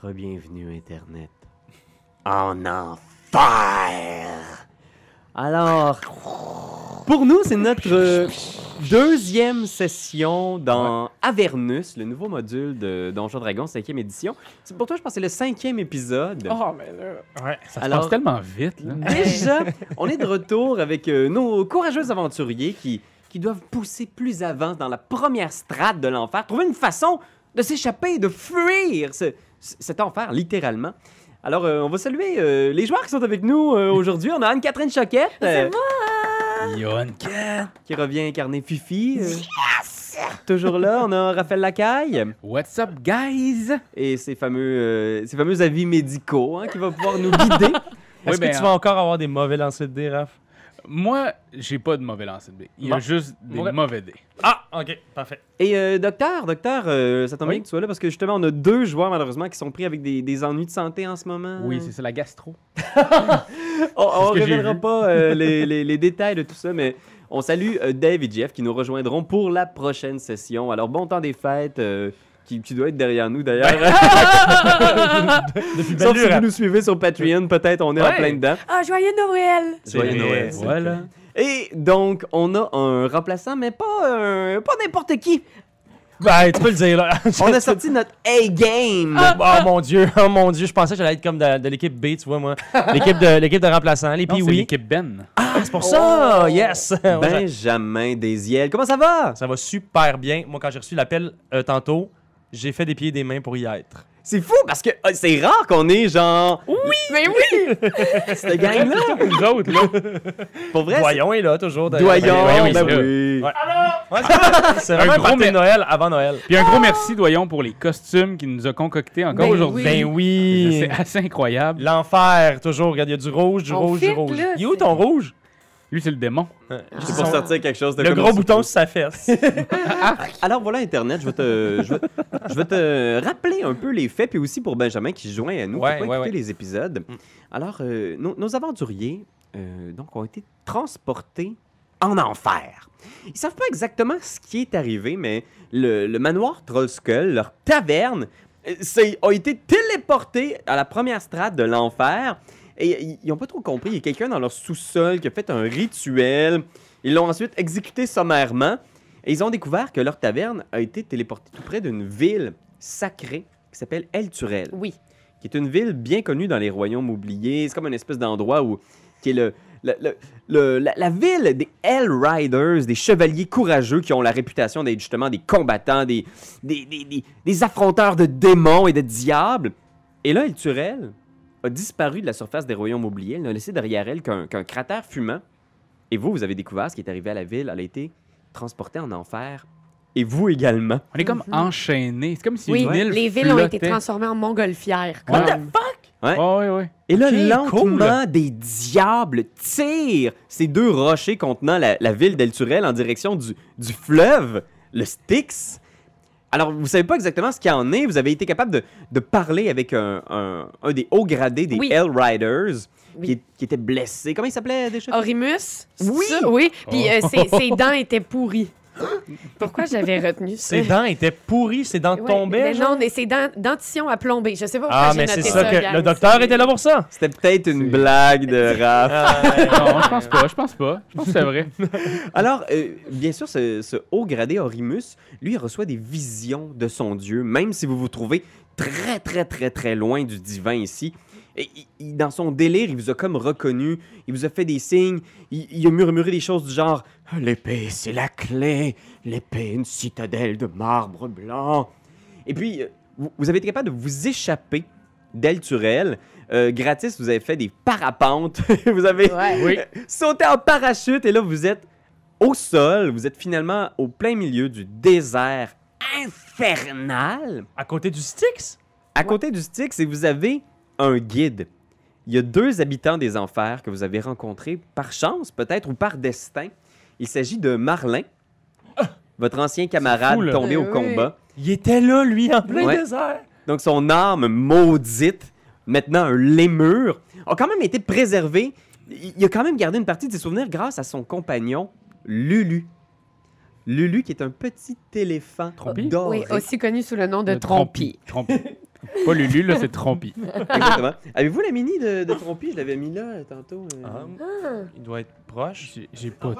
Re-bienvenue Internet. En enfer! Alors, pour nous, c'est notre deuxième session dans Avernus, le nouveau module de Donjons Dragons, 5e édition. Pour toi, je pense que c'est le 5e épisode. Oh, mais là... Ouais, ça se Alors, passe tellement vite, là. Déjà, on est de retour avec nos courageux aventuriers qui doivent pousser plus avant dans la première strate de l'enfer, trouver une façon de s'échapper, de fuir cet enfer, littéralement. Alors, on va saluer les joueurs qui sont avec nous aujourd'hui. On a Anne-Catherine Choquette. C'est moi! Yohan Cat! Qui revient incarner Fifi. Yes! Toujours là. On a Raphaël Lacaille. What's up, guys? Et ses fameux avis médicaux qui va pouvoir nous guider. Est-ce que tu vas encore avoir des mauvais lancers de dés, Raph? Moi, j'ai pas de mauvais lancer de dés. Il y a juste des mauvais dés. Ah, ok, parfait. Et docteur, ça tombe bien que tu sois là parce que justement, on a 2 joueurs malheureusement qui sont pris avec des ennuis de santé en ce moment. Oui, c'est ça, la gastro. On ce que j'ai révélera vu. pas les détails de tout ça, mais on salue Dave et Jeff qui nous rejoindront pour la prochaine session. Alors, bon temps des fêtes qui doit être derrière nous d'ailleurs. Sauf si vous nous suivez sur Patreon, peut-être on est en plein dedans. Ah, joyeux Noël! Joyeux Noël. Voilà. Et donc, on a un remplaçant, mais pas n'importe qui. Ben, tu peux le dire, là. On a sorti notre A-game. Oh mon Dieu, je pensais que j'allais être comme de l'équipe B, tu vois, moi. L'équipe de remplaçants, les Non, c'est Pee-Wee. l'équipe Ben. Ah, c'est pour ça, yes! Benjamin Desiel, comment ça va? Ça va super bien. Moi, quand j'ai reçu l'appel tantôt, j'ai fait des pieds et des mains pour y être. C'est fou parce que c'est rare qu'on ait genre. Oui! Mais oui! Cette gang-là. Nous autres, là. Pour vrai, Doyon est là, toujours. Doyon, oui, ben c'est là. oui. Ouais, c'est vraiment un gros party de mais- Noël avant Noël. Puis un gros merci, Doyon, pour les costumes qu'il nous a concoctés encore Ben aujourd'hui. Ben oui! C'est assez incroyable. L'enfer, toujours. Regarde, il y a du rouge, du On rouge, fit, du rouge. là, Il est où c'est- ton rouge? Lui, c'est le démon. C'est pour sortir quelque chose de Le comme gros ça. bouton sur sa fesse. Alors voilà Internet, je vais te rappeler un peu les faits, puis aussi pour Benjamin qui se joint à nous, Ouais, qui n'a pas ouais, écouté les épisodes. Alors, nos aventuriers donc, ont été transportés en enfer. Ils savent pas exactement ce qui est arrivé, mais le manoir Trollskull, leur taverne, a été téléporté à la première strate de l'enfer. Et ils n'ont pas trop compris. Il y a quelqu'un dans leur sous-sol qui a fait un rituel. Ils l'ont ensuite exécuté sommairement. Et ils ont découvert que leur taverne a été téléportée tout près d'une ville sacrée qui s'appelle Elturel, Oui. qui est une ville bien connue dans les royaumes oubliés. C'est comme une espèce d'endroit qui est la ville des Hell Riders, des chevaliers courageux qui ont la réputation d'être justement des combattants, des affronteurs de démons et de diables. Et là, Elturel a disparu de la surface des royaumes oubliés. Elle n'a laissé derrière elle qu'un cratère fumant. Et vous avez découvert ce qui est arrivé à la ville. Elle a été transportée en enfer. Et vous également. On est comme enchaînés. C'est comme si Oui, une île les villes ont été flottait. transformées en montgolfières. Ouais. Ouais. Ouais. Et là, Ok, lentement, des diables tirent ces 2 rochers contenant la ville d'Elturel en direction du fleuve, le Styx. Alors, vous savez pas exactement ce qu'il y en est. Vous avez été capable de parler avec un des hauts gradés des Oui. Hell Riders Oui. qui était blessé. Comment il s'appelait déjà? Orimus? c'est Oui! ça? Oui. Puis ses dents étaient pourries. Pourquoi j'avais retenu ça? Ses dents étaient pourries, ses dents Ouais, tombaient. mais genre? non, mais ses dentitions à plomber. Je sais pas pourquoi Ah, j'ai mais noté c'est ça que regarde, le docteur c'est- était là pour ça. C'était peut-être une blague de Raph. Non, je pense pas. Je pense que c'est vrai. Alors, bien sûr, ce haut gradé Orimus, lui, il reçoit des visions de son Dieu, même si vous vous trouvez très, très, très, très loin du divin ici. Et dans son délire, il vous a comme reconnu, il vous a fait des signes, il a murmuré des choses du genre « L'épée, c'est la clé, l'épée, une citadelle de marbre blanc. » Et puis, vous avez été capable de vous échapper d'Elturel. Gratis, vous avez fait des parapentes, vous avez Ouais. Oui. sauté en parachute et là, vous êtes au sol, vous êtes finalement au plein milieu du désert infernal. À côté du Styx? À côté du Styx, et vous avez un guide. Il y a 2 habitants des enfers que vous avez rencontrés par chance, peut-être, ou par destin. Il s'agit de Marlin, votre ancien camarade fou, là. tombé au Oui. combat. Il était là, lui, en plein Ouais. désert. Donc, son âme maudite, maintenant un lémur, a quand même été préservé. Il a quand même gardé une partie de ses souvenirs grâce à son compagnon, Lulu. Lulu, qui est un petit éléphant Trompi? doré. Oui, aussi connu sous le nom de Trompi. Trompi. Pas Lulu, là, c'est Trompi. Exactement. Avez-vous la mini de Trompi? Je l'avais mis là tantôt. Il doit être proche. J'ai pas.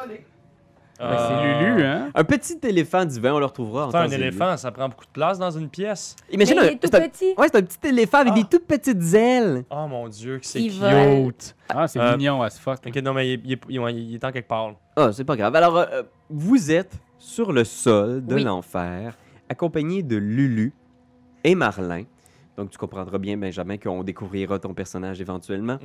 C'est Lulu, hein? Un petit éléphant divin, on le retrouvera en C'est un temps et éléphant, ça prend beaucoup de place dans une pièce. lieu. Imagine Mais il est tout c'est un- petit. Ouais, c'est un petit éléphant avec des toutes petites ailes. Oh mon dieu, que c'est Il cute. vole. Ah, c'est mignon as fuck. Ok, non, mais il est en quelque part. Ah, c'est pas grave. Alors, vous êtes sur le sol de Oui. l'enfer, accompagné de Lulu et Marlin. Donc, tu comprendras bien, Benjamin, qu'on découvrira ton personnage éventuellement.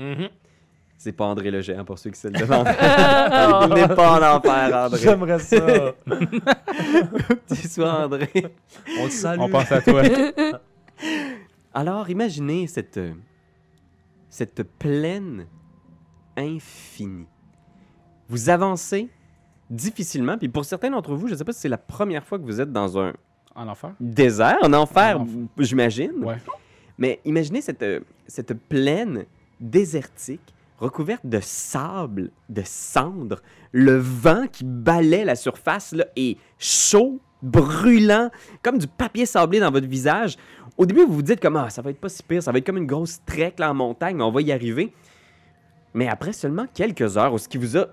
C'est pas André le géant pour ceux qui se le demandent. Il n'est pas en enfer, André. J'aimerais ça. Que tu sois André. On te salue. On pense à toi. Alors, imaginez cette plaine infinie. Vous avancez difficilement, puis pour certains d'entre vous, je ne sais pas si c'est la première fois que vous êtes dans un En enfer? désert, en enfer, En enfer. j'imagine. Ouais. Mais imaginez cette plaine désertique, recouverte de sable, de cendres, le vent qui balaie la surface là, est chaud, brûlant, comme du papier sablé dans votre visage. Au début, vous vous dites comme, ça va être pas si pire, ça va être comme une grosse trek là, en montagne, mais on va y arriver. Mais après seulement quelques heures, ou ce qui vous a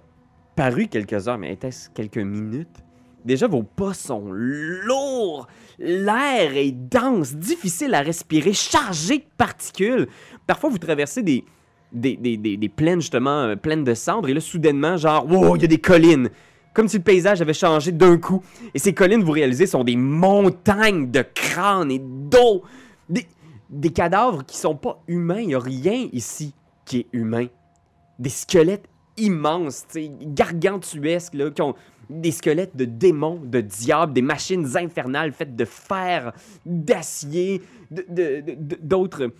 paru quelques heures, mais était-ce quelques minutes, déjà vos pas sont lourds, l'air est dense, difficile à respirer, chargé de particules. Parfois, vous traversez des plaines, justement, pleines de cendres, et là, soudainement, genre, wow, il y a des collines. Comme si le paysage avait changé d'un coup. Et ces collines, vous réalisez, sont des montagnes de crânes et d'eau. Des cadavres qui sont pas humains. Il n'y a rien ici qui est humain. Des squelettes immenses, gargantuesques, là, qui ont des squelettes de démons, de diables, des machines infernales faites de fer, d'acier, d'autres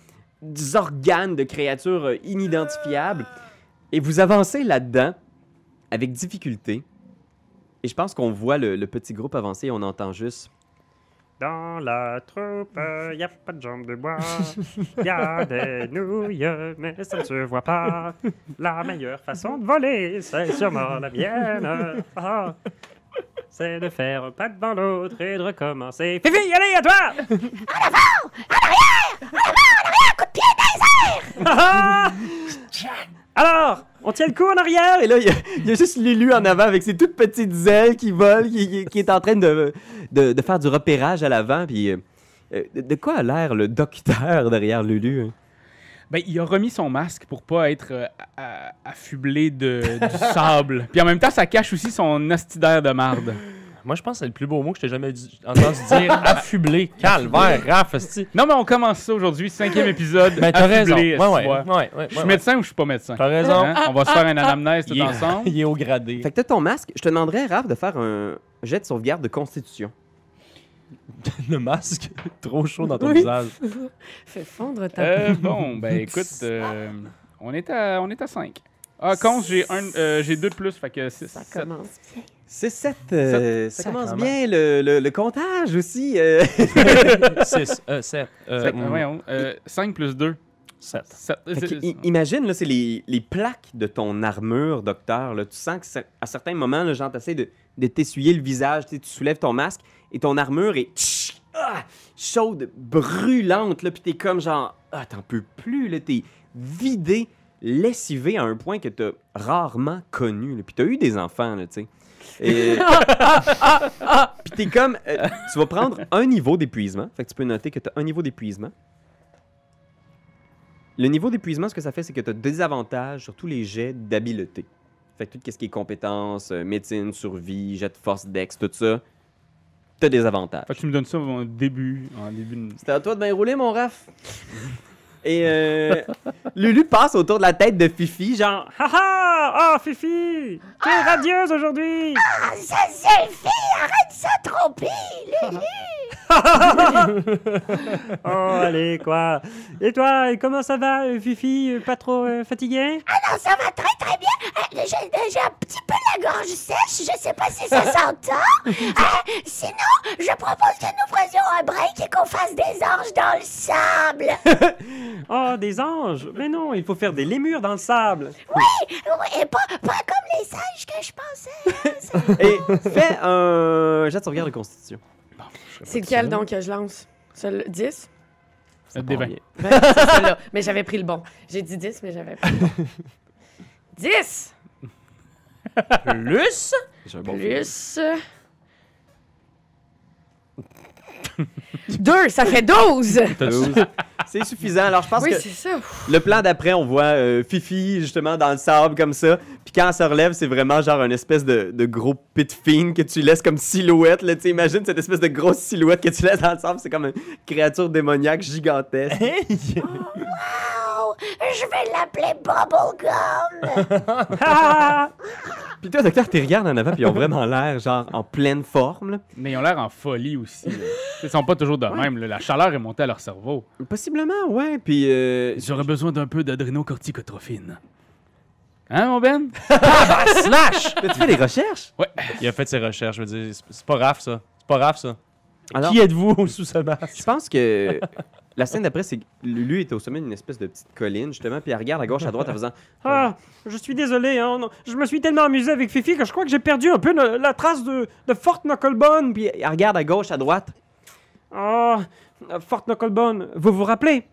organes de créatures inidentifiables. Et vous avancez là-dedans avec difficulté. Et je pense qu'on voit le petit groupe avancer et on entend juste... Dans la troupe, y a pas de jambes de bois. Y a des nouilles, mais ça ne se voit pas. La meilleure façon de voler, c'est sûrement la mienne. Ah, c'est de faire un pas devant l'autre et de recommencer. Fifi, allez, à toi! Alors, on tient le coup en arrière? Et là, il y a juste Lulu en avant avec ses toutes petites ailes qui volent, qui est en train de faire du repérage à l'avant. Puis, de quoi a l'air le docteur derrière Lulu? Ben, il a remis son masque pour pas être affublé du sable. Puis en même temps, ça cache aussi son astidaire de marde. Moi, je pense que c'est le plus beau mot que je t'ai jamais entendu dire. Affublé. Calvaire, Raph, esti. Non, mais on commence ça aujourd'hui, 5e épisode. Ben, t'as raison. affublé, Ouais. Je suis médecin ou je suis pas médecin? T'as raison. Hein? On va se faire une anamnèse tout ensemble. Il est au gradé. Fait que t'as ton masque. Je te demanderais, Raph, de faire un jet de sauvegarde de constitution. Le masque, trop chaud dans ton visage. Fais fondre ta... Bon, ben écoute, on est à 5. Ah, compte, j'ai 2 de plus, fait que 6. Ça commence bien. C'est 7. Ça commence Sacrement. bien, le comptage aussi. 6, 7. 5 plus 2. 7. Imagine, là, c'est les plaques de ton armure, docteur. Là. Tu sens que à certains moments, là, genre, t'essaies de t'essuyer le visage. Tu soulèves ton masque et ton armure est chaude, brûlante. Là, puis t'es comme genre, t'en peux plus. Là, t'es vidé, lessivé à un point que t'as rarement connu. Là. Puis t'as eu des enfants, là, tu sais. Et... Puis t'es comme, tu vas prendre un niveau d'épuisement. Fait que tu peux noter que t'as un niveau d'épuisement. Le niveau d'épuisement, ce que ça fait, c'est que tu as des avantages sur tous les jets d'habileté. Fait que tout ce qui est compétences, médecine, survie, jet de force, dex, tout ça, tu as des avantages. Fait que tu me donnes ça en début de... C'était à toi de bien rouler, mon Raph. Et Lulu passe autour de la tête de Fifi, genre... Haha! Oh, Fifi! Tu es radieuse aujourd'hui! Ça suffit! Arrête ça, tromper, Lulu! Oh, allez, quoi? Et toi, comment ça va, Fifi? Pas trop fatiguée? Ah non, ça va très très bien! J'ai un petit peu la gorge sèche, je sais pas si ça s'entend. Sinon, je propose que nous faisions un break et qu'on fasse des anges dans le sable. Oh, des anges? Mais non, il faut faire des lémures dans le sable. Oui, et pas comme les singes que je pensais. Et fais un jet de sauvegarde de constitution. C'est lequel donc que je lance? 10? Des part 20. bien. Ben, c'est ça, là. Mais j'avais pris le bon. J'ai dit 10, mais j'avais pris le bon. 10 Plus? J'ai un bon plus... 2, ça fait 12! feeling. C'est suffisant. Alors, je pense Oui, que c'est ça. le plan d'après, on voit Fifi, justement, dans le sable, comme ça. Puis quand elle se relève, c'est vraiment genre une espèce de gros pit fiend que tu laisses comme silhouette. Là. Tu sais, imagine cette espèce de grosse silhouette que tu laisses dans le sable. C'est comme une créature démoniaque gigantesque. Oh, je vais l'appeler Bubblegum. Puis toi, docteur, tu regardes en avant, puis ils ont vraiment l'air, genre, en pleine forme. Là. Mais ils ont l'air en folie aussi. Là. Ils sont pas toujours de même. Là. La chaleur est montée à leur cerveau. Possiblement, ouais. Puis. J'aurais besoin d'un peu d'adrénocorticotrophine. Hein, mon Ben? Slash! Tu fais des recherches? Il a fait ses recherches, je veux dire. C'est pas grave, ça. C'est pas grave, ça. Alors, Qui êtes-vous sous ce masque? je pense que la scène d'après, c'est que Lulu est au sommet d'une espèce de petite colline, justement, puis elle regarde à gauche, à droite en faisant Ah, je suis désolé, hein. Non, je me suis tellement amusé avec Fifi que je crois que j'ai perdu un peu la trace de Fort Knucklebone. Puis elle regarde à gauche, à droite. Ah, Fort Knucklebone, vous vous rappelez?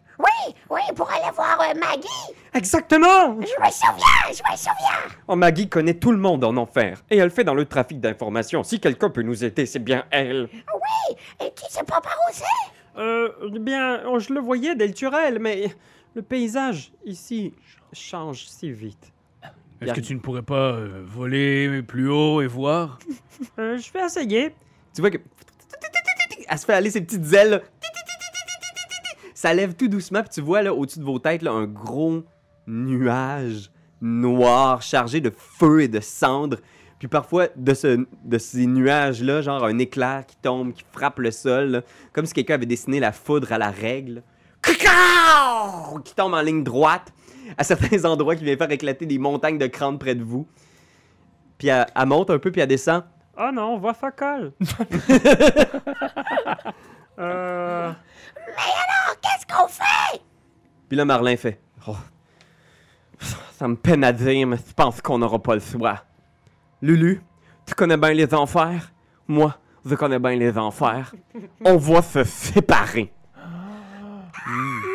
Oui, pour aller voir Maggie. Exactement! Je me souviens. Oh, Maggie connaît tout le monde en enfer, et elle fait dans le trafic d'informations. Si quelqu'un peut nous aider, c'est bien elle. Et tu sais pas par où c'est? Bien, je le voyais d'Elturel, mais le paysage ici change si vite. Est-ce que tu ne pourrais pas voler plus haut et voir? Je vais essayer. Tu vois que. Elle se fait aller ses petites ailes, là. Ça lève tout doucement, puis tu vois, là, au-dessus de vos têtes, là, un gros nuage noir chargé de feu et de cendres. Puis parfois, de ces nuages-là, genre un éclair qui tombe, qui frappe le sol, là, comme si quelqu'un avait dessiné la foudre à la règle. Cacao! Qui tombe en ligne droite à certains endroits, qui vient faire éclater des montagnes de crânes près de vous. Puis elle monte un peu, puis elle descend. Oh non, voix focale. Qu'est-ce qu'on fait? Puis là, Marlin fait oh, ça me peine à dire, mais tu penses qu'on n'aura pas le choix. Lulu, tu connais bien les enfers? Moi, je connais bien les enfers. On va se séparer.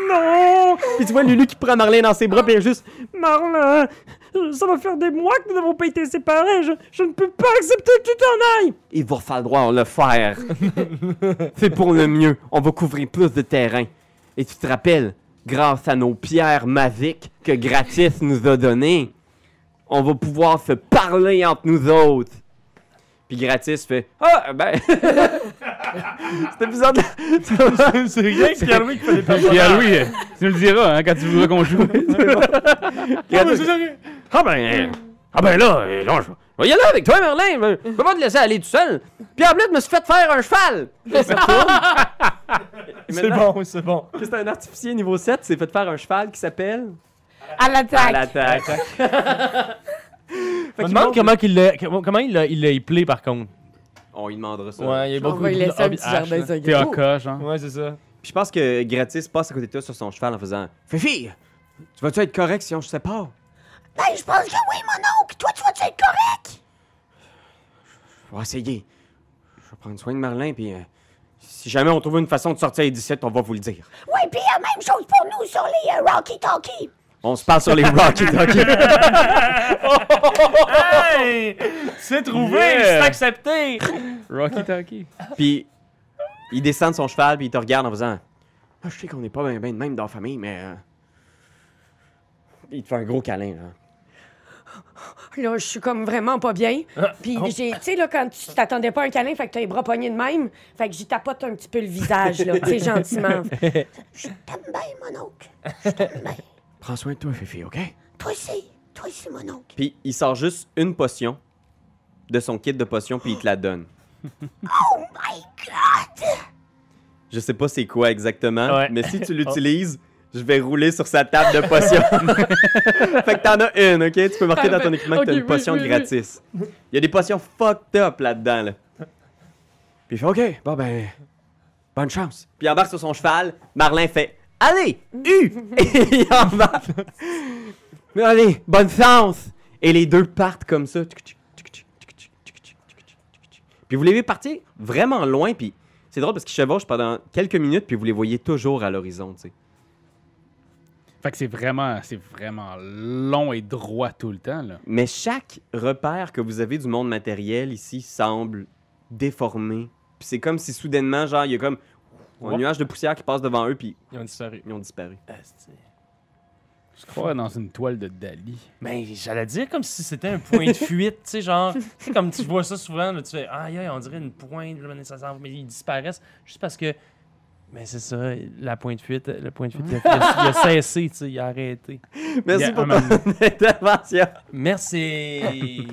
Non! Puis tu vois Lulu qui prend Marlin dans ses bras, puis elle est juste Marlin, ça va faire des mois que nous n'avons pas été séparés. Je ne peux pas accepter que tu t'en ailles. il va falloir le faire. C'est pour le mieux. On va couvrir plus de terrain. Et tu te rappelles, grâce à nos pierres magiques que Gratis nous a données, on va pouvoir se parler entre nous autres. Puis Gratis fait ah, ben. C'était bizarre de. C'est rien que Pierre-Louis qui fait des Pierre-Louis, tu nous le diras hein, quand tu voudras qu'on joue. Ah ben là, non, je vais y aller avec toi, Merlin. Je peux pas te laisser aller tout seul. Puis en plus, je me suis fait faire un cheval. C'est bon, c'est bon. C'est un artificier niveau 7, c'est fait faire un cheval qui s'appelle... À l'attaque. À l'attaque. Je me demande comment il l'a éplé, par contre. On lui demandera ça. Ouais, il y a On beaucoup va lui de laisser un petit jardin T'es secret. AK, genre. Ouais, c'est ça. Puis je pense que Gratis passe à côté de toi sur son cheval en faisant « Fifi, tu vas-tu être correct si on se sépare? Ben, je pense que oui, mon oncle. Toi, tu vas-tu être correct? Je vais essayer. Je vais prendre soin de Merlin, puis si jamais on trouve une façon de sortir d'ici, on va vous le dire. Oui, puis même chose pour nous sur les Rocky Talkie. On se parle sur les Rocky Talkie. Hey! C'est trouvé, Yeah! c'est accepté! Rocky Talkie. Puis il descend de son cheval, puis il te regarde en faisant ah, je sais qu'on n'est pas bien de même dans la famille, mais... Il te fait un gros câlin, là. Là, je suis comme vraiment pas bien. Puis, tu sais, là, quand tu t'attendais pas à un câlin, fait que t'as les bras poignés de même, fait que j'y tapote un petit peu le visage, là, tu sais, gentiment. Je t'aime bien, mon oncle. Je t'aime bien. Prends soin de toi, Fifi, OK? Toi aussi, mon oncle. Puis il sort juste une potion de son kit de potions, puis il te la donne. Oh my God! Je sais pas c'est quoi exactement, Ouais. mais si tu l'utilises, je vais rouler sur sa table de potions. Fait que t'en as une, OK? Tu peux marquer dans ton équipement que t'as Ok, une oui, potion oui, oui. gratis. Il y a des potions fucked up là-dedans, là. Puis il fait OK, bon ben, bonne chance. Puis il embarque sur son cheval, Marlin fait allez, et il embarque. Mais allez, bonne chance. Et les deux partent comme ça. Puis vous les voyez partir vraiment loin, puis C'est drôle parce qu'ils chevauchent pendant quelques minutes, puis vous les voyez toujours à l'horizon, tu sais. Fait que c'est vraiment long et droit tout le temps, là. Mais chaque repère que vous avez du monde matériel ici semble déformé. Puis c'est comme si soudainement, genre, il y a comme un nuage de poussière qui passe devant eux, puis Ils ont disparu. ils ont disparu. Je crois dans une toile de Dali. Mais j'allais dire comme si c'était un point de fuite, tu sais, genre, tu sais, comme tu vois ça souvent, là, tu fais, aïe, on dirait une pointe, là, mais ils disparaissent juste parce que, mais c'est ça, le point de fuite, il a cessé, tu sais, il a arrêté. Merci Yeah, pour man. ton intervention. Merci!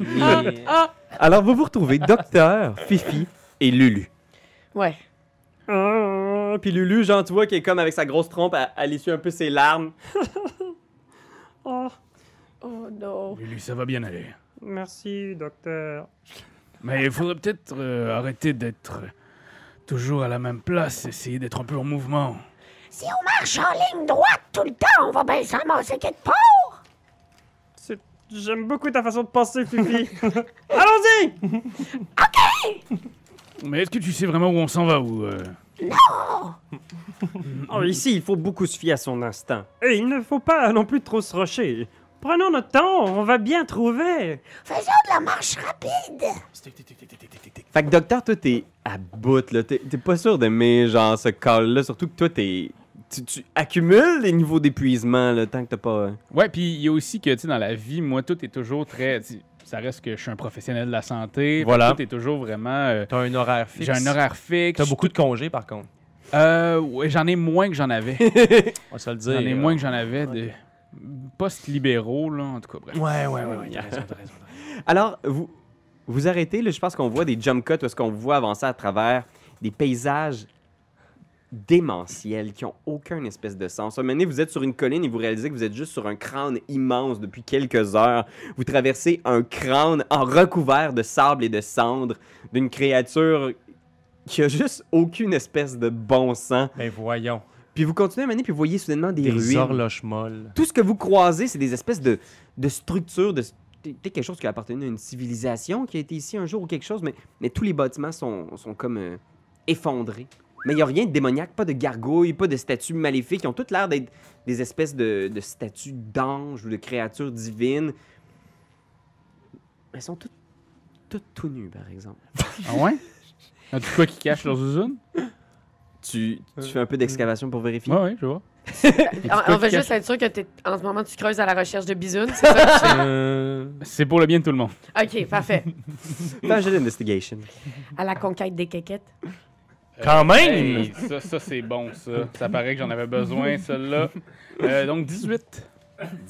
Alors, vous vous retrouvez Docteur, Fifi et Lulu. Ouais. Ah, puis Lulu, genre, tu vois, qui est comme avec sa grosse trompe, elle essuie un peu ses larmes. Oh, Oh non. Lulu, ça va bien aller. merci, docteur. Mais il faudrait peut-être arrêter d'être toujours à la même place, essayer d'être un peu en mouvement. Si on marche en ligne droite tout le temps, on va bien se ramasser quelque part. J'aime beaucoup ta façon de penser, Fifi. Allons-y! Mais est-ce que tu sais vraiment où on s'en va ou Oh, ici, il faut beaucoup se fier à son instinct. Et il ne faut pas non plus trop se rusher. Prenons notre temps, on va bien trouver. Faisons de la marche rapide. Fait que Docteur, toi, t'es à bout, là. T'es pas sûr d'aimer, genre, ce call-là. Surtout que toi, tu accumules les niveaux d'épuisement, là, tant que t'as pas... Ouais, puis il y a aussi que, tu sais, dans la vie, moi, tout est toujours très... Ça reste que je suis un professionnel de la santé. Voilà. Tout est toujours vraiment... T'as un horaire fixe. j'ai un horaire fixe. T'as beaucoup de congés, par contre. Ouais, j'en ai moins que j'en avais. On va se le dire. J'en ai moins que j'en avais de post-libéraux, là, en tout cas, bref. Ouais, t'as raison. Alors, vous arrêtez, là, je pense qu'on voit des jump cuts où est-ce qu'on vous voit avancer à travers des paysages démentiels qui ont aucun espèce de sens. Un moment donné, vous êtes sur une colline et vous réalisez que vous êtes juste sur un crâne immense depuis quelques heures. Vous traversez un crâne en recouvert de sable et de cendres d'une créature qui a juste aucune espèce de bon sens. Ben voyons. Puis vous continuez à mener, puis vous voyez soudainement des Des ruines. horloges molles. Tout ce que vous croisez, c'est des espèces de structures, peut-être quelque chose qui a appartenu à une civilisation qui a été ici un jour ou quelque chose, mais tous les bâtiments sont comme effondrés. Mais il n'y a rien de démoniaque, pas de gargouilles, pas de statues maléfiques. Ils ont toutes l'air d'être des espèces de statues d'anges ou de créatures divines. Elles sont toutes tout nues, par exemple. Ah ouais? As-tu quoi qui cache leurs usines? Tu fais un peu d'excavation pour vérifier? Ouais, je vois. On veut juste être sûr que en ce moment, tu creuses à la recherche de bisounes, c'est ça? C'est pour le bien de tout le monde. OK, parfait. Fais un jeu d'investigation. À la conquête des quéquettes. Quand même! Hey, ça c'est bon, ça. Ça paraît que j'en avais besoin, celle-là. Donc, 18.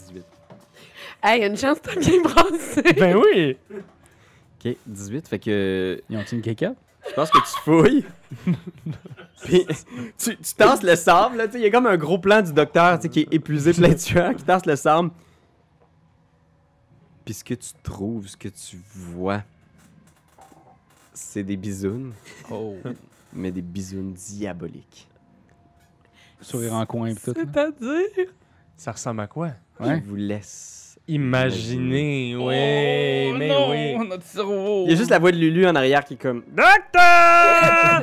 18. Hey, une chance, t'as bien brassé. Ben oui! OK, 18, fait que... Ils ont-ils une quéquette? Je pense que tu fouilles. Puis tu tasses le sable, là, tu sais, il y a comme un gros plan du docteur, tu sais, qui est épuisé, plein de sueur, qui tasse le sable. Puis ce que tu trouves, ce que tu vois, c'est des bisounes, Oh. mais des bisounes diaboliques. Sourire en coin et tout. là. C'est-à-dire? Ça ressemble à quoi? Ouais. Je vous laisse. Imaginer, Oh, mais non, oui. notre cerveau. Il y a juste la voix de Lulu en arrière qui est comme... Docteur!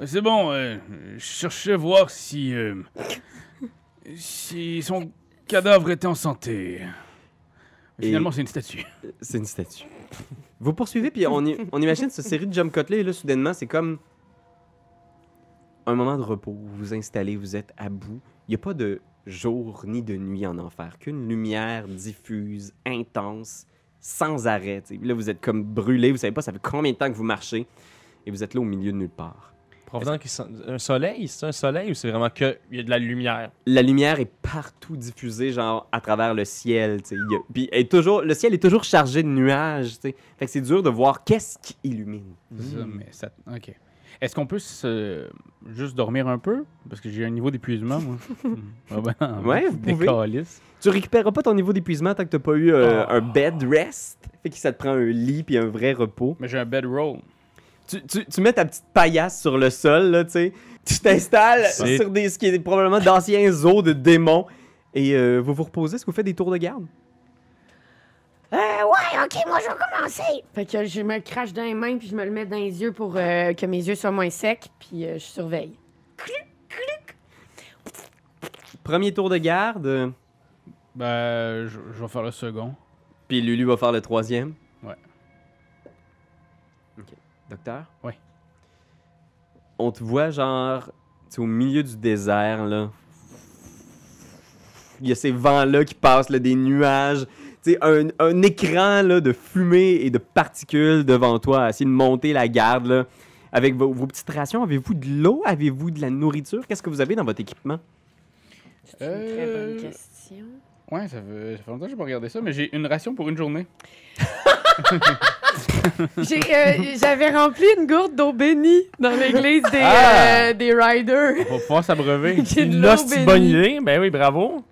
C'est bon, je cherchais voir si son cadavre était en santé. Mais Et- finalement, c'est une statue. C'est une statue. Vous poursuivez, puis on imagine cette série de jump cuts-là, et là, soudainement, c'est comme un moment de repos. Vous vous installez, vous êtes à bout. Il n'y a pas de jour ni de nuit en enfer, qu'une lumière diffuse, intense, sans arrêt. T'sais. Là, vous êtes comme brûlé, vous savez pas ça fait combien de temps que vous marchez, et vous êtes là au milieu de nulle part. Provenant un soleil, c'est un soleil ou c'est vraiment qu'il y a de la lumière? La lumière est partout diffusée, genre à travers le ciel. Puis le ciel est toujours chargé de nuages. T'sais. Fait que c'est dur de voir qu'est-ce qui illumine. C'est ça, mais ça... OK. Est-ce qu'on peut juste dormir un peu? Parce que j'ai un niveau d'épuisement, moi. Ah ben, Ouais, vous pouvez. décalisse. Tu récupéreras pas ton niveau d'épuisement tant que t'as pas eu un bed rest. Fait que ça te prend un lit puis un vrai repos. Mais j'ai un bedroll. Tu mets ta petite paillasse sur le sol, là, tu sais. Tu t'installes C'est- sur ce qui est probablement d'anciens os de démons. Et vous vous reposez. Est-ce que vous faites des tours de garde? Ouais, ok, moi je vais commencer. Fait que je me crache dans les mains, puis je me le mets dans les yeux pour que mes yeux soient moins secs, puis je surveille. Premier tour de garde, Ben, je vais faire le second. puis Lulu va faire le troisième. Ouais. OK. Docteur? Oui. On te voit, genre, tu sais, au milieu du désert, là. Il y a ces vents-là qui passent, là, des nuages. Tu sais, un écran, là, de fumée et de particules devant toi, à essayer de monter la garde, là. Avec vos petites rations, avez-vous de l'eau? Avez-vous de la nourriture? Qu'est-ce que vous avez dans votre équipement? C'est une très bonne question. Ouais, ça fait longtemps que j'ai pas regardé ça, mais j'ai une ration pour une journée. J'avais rempli une gourde d'eau bénie dans l'église des Riders. On va pouvoir s'abreuver. J'ai de Là, l'eau c'est une bonne bénie. idée. Ben oui, bravo.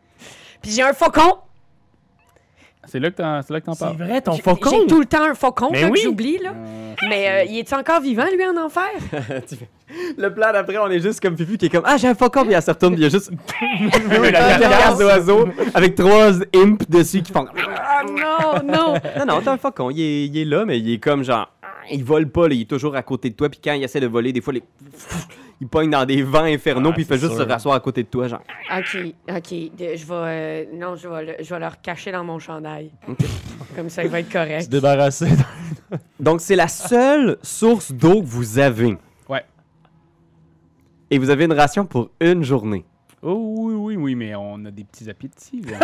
Puis j'ai un faucon. C'est là que t'en C'est parles. vrai, ton J'ai faucon. tout le temps un faucon Mais là, oui. que j'oublie. Là. Mais il est encore vivant, lui, en enfer? Le plan d'après, on est juste comme Fifi qui est comme Ah, j'ai un faucon, puis elle se retourne, puis il y a juste Oui, la carcasse d'oiseau avec 3 imps dessus qui font. Ah non, non! Non, t'as un faucon, il est là, mais il est comme genre. Il vole pas, là, il est toujours à côté de toi, puis quand il essaie de voler, des fois, il pogne dans des vents infernaux, Ah, puis il fait c'est juste sûr. se rasseoir à côté de toi, genre. OK. Je vais... non, je vais le recacher dans mon chandail. Comme ça, il va être Se correct. débarrasser. Donc, c'est la seule source d'eau que vous avez. Ouais. Et vous avez une ration pour une journée. Oh oui, mais on a des petits appétits, là.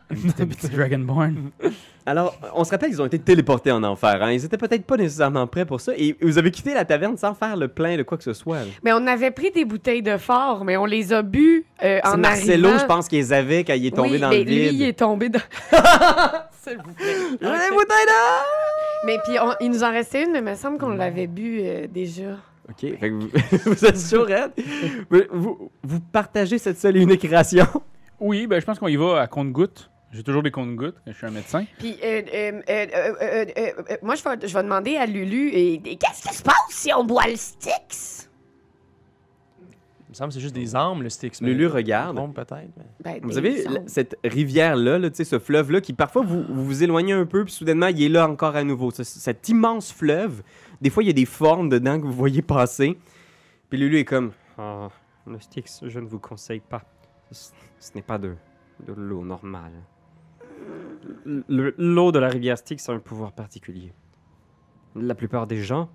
Un petit appétit Dragonborn. Alors, on se rappelle qu'ils ont été téléportés en enfer. Hein? Ils étaient peut-être pas nécessairement prêts pour ça. Et vous avez quitté la taverne sans faire le plein de quoi que ce soit. là. Mais on avait pris des bouteilles de fort, mais on les a bu C'est en Marcelo, arrivant. je pense, qu'ils avaient quand il est tombé Oui, dans mais le vide. lui, il est tombé dans... S'il vous plaît. J'ai des bouteilles d'eau! Mais puis, il nous en restait une, mais il me semble qu'on l'avait bu déjà. OK, fait que vous, vous êtes chaud, Red. Vous partagez cette seule et unique ration. Oui, ben je pense qu'on y va à compte-gouttes. J'ai toujours des compte-gouttes, je suis un médecin. Puis, moi, je vais demander à Lulu... Qu'est-ce qui se passe si on boit le Styx? Il me semble que c'est juste des armes, le Styx. mais- Lulu regarde. Bon, peut-être. mais- Ben, Vous des avez sons. cette rivière-là, là, tu sais, ce fleuve-là, qui parfois vous éloignez un peu, puis soudainement, il est là encore à nouveau. Cet immense fleuve, des fois, il y a des formes dedans que vous voyez passer. Puis Lulu est comme, Ah, le Styx, je ne vous conseille pas. Ce n'est pas de l'eau normale. L'eau de la rivière Styx a un pouvoir particulier. La plupart des gens,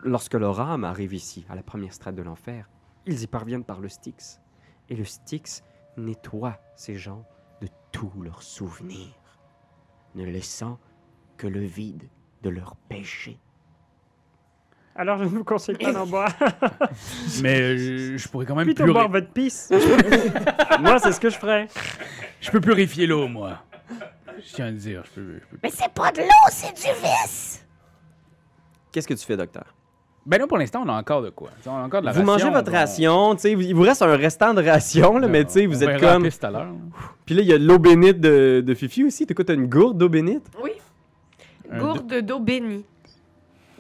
lorsque leur âme arrive ici, à la première strate de l'enfer, ils y parviennent par le Styx. Et le Styx nettoie ces gens de tous leurs souvenirs, ne laissant que le vide de leurs péchés. Alors je ne vous conseille pas d'en boire. Mais je pourrais quand même Plutôt puri- boire votre pisse. Moi, c'est ce que je ferais. Je peux purifier l'eau, moi. Je tiens à le dire, je peux... Mais c'est pas de l'eau, c'est du vice. qu'est-ce que tu fais, docteur? Ben là, pour l'instant, on a encore de quoi. On a encore de la Vous ration. mangez votre bon. ration, tu sais, il vous reste un restant de ration, là, mais tu sais, vous On va êtes y comme... remplir tout à l'heure. Puis là, il y a de l'eau bénite de Fifi aussi. T'as quoi, t'as une gourde d'eau bénite? Oui. Un Gourde d'eau bénie.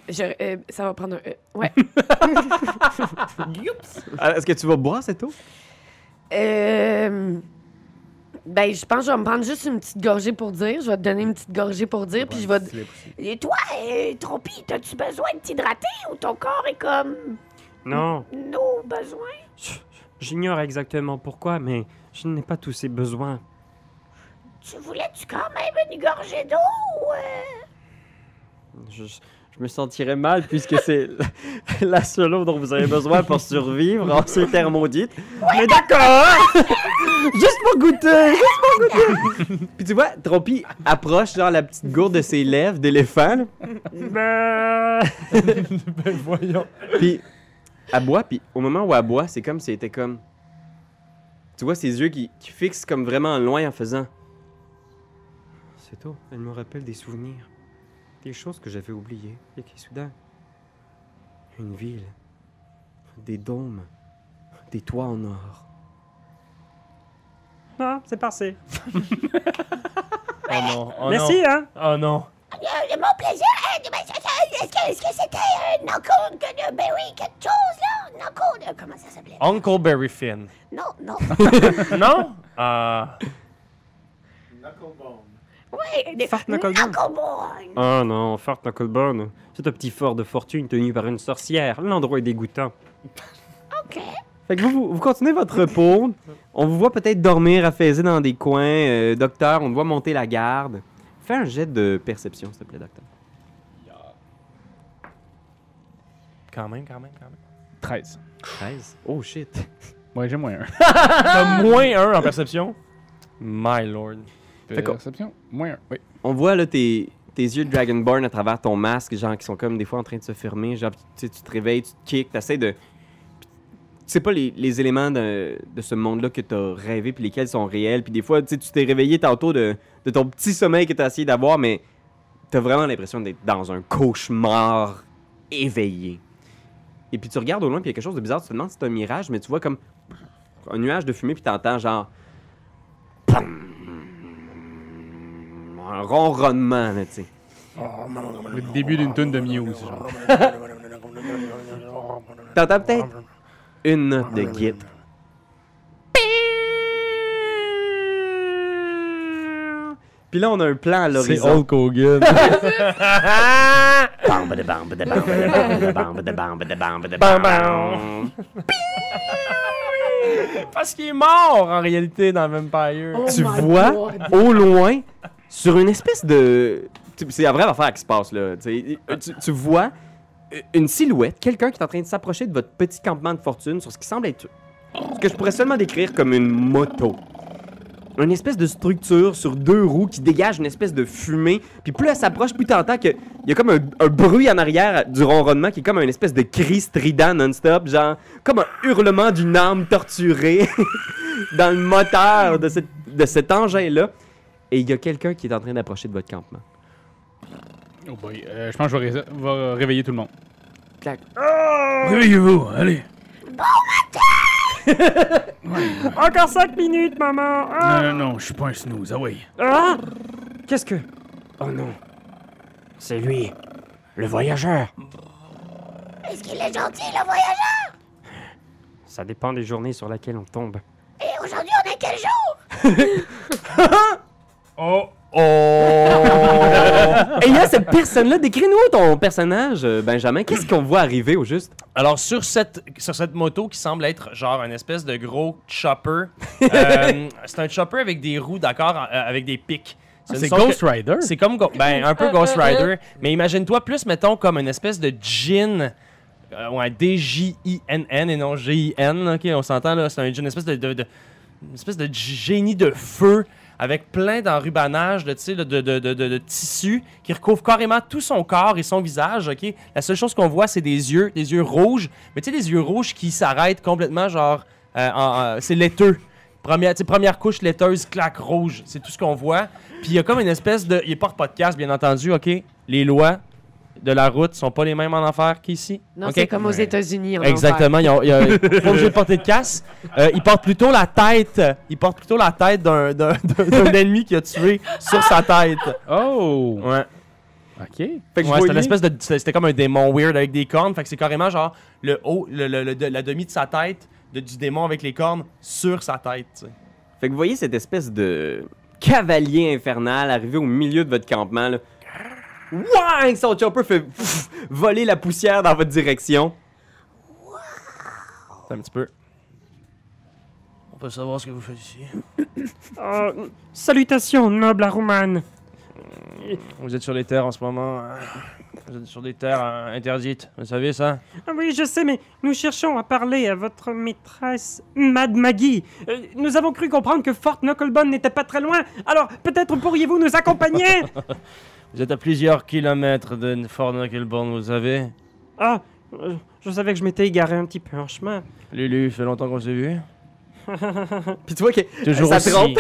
Ça va prendre un... ouais. Ah, est-ce que tu vas boire cette eau? Ben, je pense que je vais me prendre juste une petite gorgée pour dire. Je vais te donner une petite gorgée pour dire, puis je vais... Et toi, Trompi, t'as-tu besoin de t'hydrater ou ton corps est comme Non, nos besoins? j'ignore exactement pourquoi, mais je n'ai pas tous ces besoins. Tu voulais-tu quand même une gorgée d'eau ou Je me sentirais mal puisque c'est la seule eau dont vous avez besoin pour survivre en ces terres maudites. Mais d'accord! Juste pour goûter! Puis tu vois, Trompi approche genre la petite gourde de ses lèvres d'éléphant. là. Ben voyons. Puis elle boit, puis au moment où elle boit, c'est comme si elle était comme... Tu vois ses yeux qui fixent comme vraiment loin en faisant... Cette eau, elle me rappelle des souvenirs. Des choses que j'avais oubliées. Et qui soudain... Une ville. Des dômes. Des toits en or. Ah, c'est passé. Oh non. Oh Merci, hein? Non. Oh non. mon plaisir? Est-ce que c'était un oncle de Berry quelque chose, là? Un oncle de... Comment ça s'appelait? Uncle Berryfin. Non, non. Non? Ah. Oui, Fart Knucklebone. Knucklebone. Oh non, Fart Knucklebone. C'est un petit fort de fortune tenu par une sorcière. L'endroit est dégoûtant. OK. Fait que vous continuez votre repos. On vous voit peut-être dormir, affaiser dans des coins. Docteur, on te voit monter la garde. Fais un jet de perception, s'il te plaît, docteur. Quand même. 13. 13. Oh shit. Ouais, j'ai moins 1. T'as moins 1 en perception? My lord. Fait qu'on- Perception, moins 1. Oui. On voit là tes yeux de Dragonborn à travers ton masque, genre qui sont comme des fois en train de se fermer. Genre, tu sais, tu te réveilles, tu te kicks, t'essaies de. Tu sais pas les éléments de ce monde-là que t'as rêvé puis lesquels sont réels. Puis des fois, tu sais, tu t'es réveillé tantôt de ton petit sommeil que t'as essayé d'avoir, mais t'as vraiment l'impression d'être dans un cauchemar éveillé. Et puis tu regardes au loin, puis il y a quelque chose de bizarre. Tu te demandes si c'est un mirage, mais tu vois comme un nuage de fumée, puis t'entends genre. Un ronronnement, là, tu sais. Le début d'une tune de Muse, genre. T'entends peut-être une note de git. Puis là, on a un plan à l'horizon. Hogan. Parce qu'il est mort en réalité dans Vampire. Oh Tu my vois God. au loin, sur une espèce de. C'est la vraie affaire qui se passe là. Tu vois une silhouette, quelqu'un qui est en train de s'approcher de votre petit campement de fortune sur ce qui semble être ce que je pourrais seulement décrire comme une moto. Une espèce de structure sur 2 roues qui dégage une espèce de fumée. Puis plus elle s'approche, plus t'entends qu'il y a comme un bruit en arrière du ronronnement qui est comme une espèce de cri strident non-stop, genre comme un hurlement d'une âme torturée dans le moteur de cet engin-là. Et il y a quelqu'un qui est en train d'approcher de votre campement. Oh boy. Je pense que je vais réveiller tout le monde. Clac. Réveillez-vous, allez. Encore 5 minutes, maman. Non, je suis pas un snooze, ah oui. Ah! Qu'est-ce que... Oh non. C'est lui. Le voyageur. Est-ce qu'il est gentil, le voyageur? Ça dépend des journées sur lesquelles on tombe. Et aujourd'hui, on est quel jour? Oh! Et il y a cette personne-là. Décris-nous ton personnage, Benjamin. Qu'est-ce qu'on voit arriver au juste? Alors, sur cette moto qui semble être genre une espèce de gros chopper, c'est un chopper avec des roues, d'accord, avec des pics. C'est une sorte Ghost Rider? C'est comme, un peu Ghost Rider, mais imagine-toi plus, mettons, comme une espèce de djinn, ouais, D-J-I-N-N et non G-I-N, ok, on s'entend là, c'est une espèce une espèce de génie de feu avec plein d'enrubanages de tissu qui recouvre carrément tout son corps et son visage, ok? La seule chose qu'on voit, c'est des yeux rouges, mais tu sais, des yeux rouges qui s'arrêtent complètement, genre, c'est laiteux. Première couche laiteuse, claque rouge, c'est tout ce qu'on voit. Puis il y a comme une espèce de... Il porte pas de casque, bien entendu, ok? Les lois de la route sont pas les mêmes en enfer qu'ici. Non, ok? c'est comme aux États-Unis. en Exactement, il y a pas obligé de porter de casque. Il porte plutôt la tête d'un ennemi qui a tué sur sa tête. Oh! Ouais. OK. Fait que je Ouais, voyais- c'était comme un démon weird avec des cornes, fait que c'est carrément genre le haut, la demi de sa tête du démon avec les cornes sur sa tête. Tu sais. Fait que vous voyez cette espèce de cavalier infernal arriver au milieu de votre campement, là. Ouah! Son chopper fait voler la poussière dans votre direction. Un petit peu. On peut savoir ce que vous faites ici. Salutations, noble Aruman. Vous êtes sur les terres en ce moment. Vous êtes sur des terres interdites. Vous savez ça? Ah oui, je sais, mais nous cherchons à parler à votre maîtresse, Mad Maggie. Nous avons cru comprendre que Fort Knucklebone n'était pas très loin, alors peut-être pourriez-vous nous accompagner? Vous êtes à plusieurs kilomètres de Fort Knucklebone, vous savez? Ah, je savais que je m'étais égaré un petit peu en chemin. Lulu, fait longtemps qu'on s'est vu. Puis tu vois que Toujours ça aussi. trompe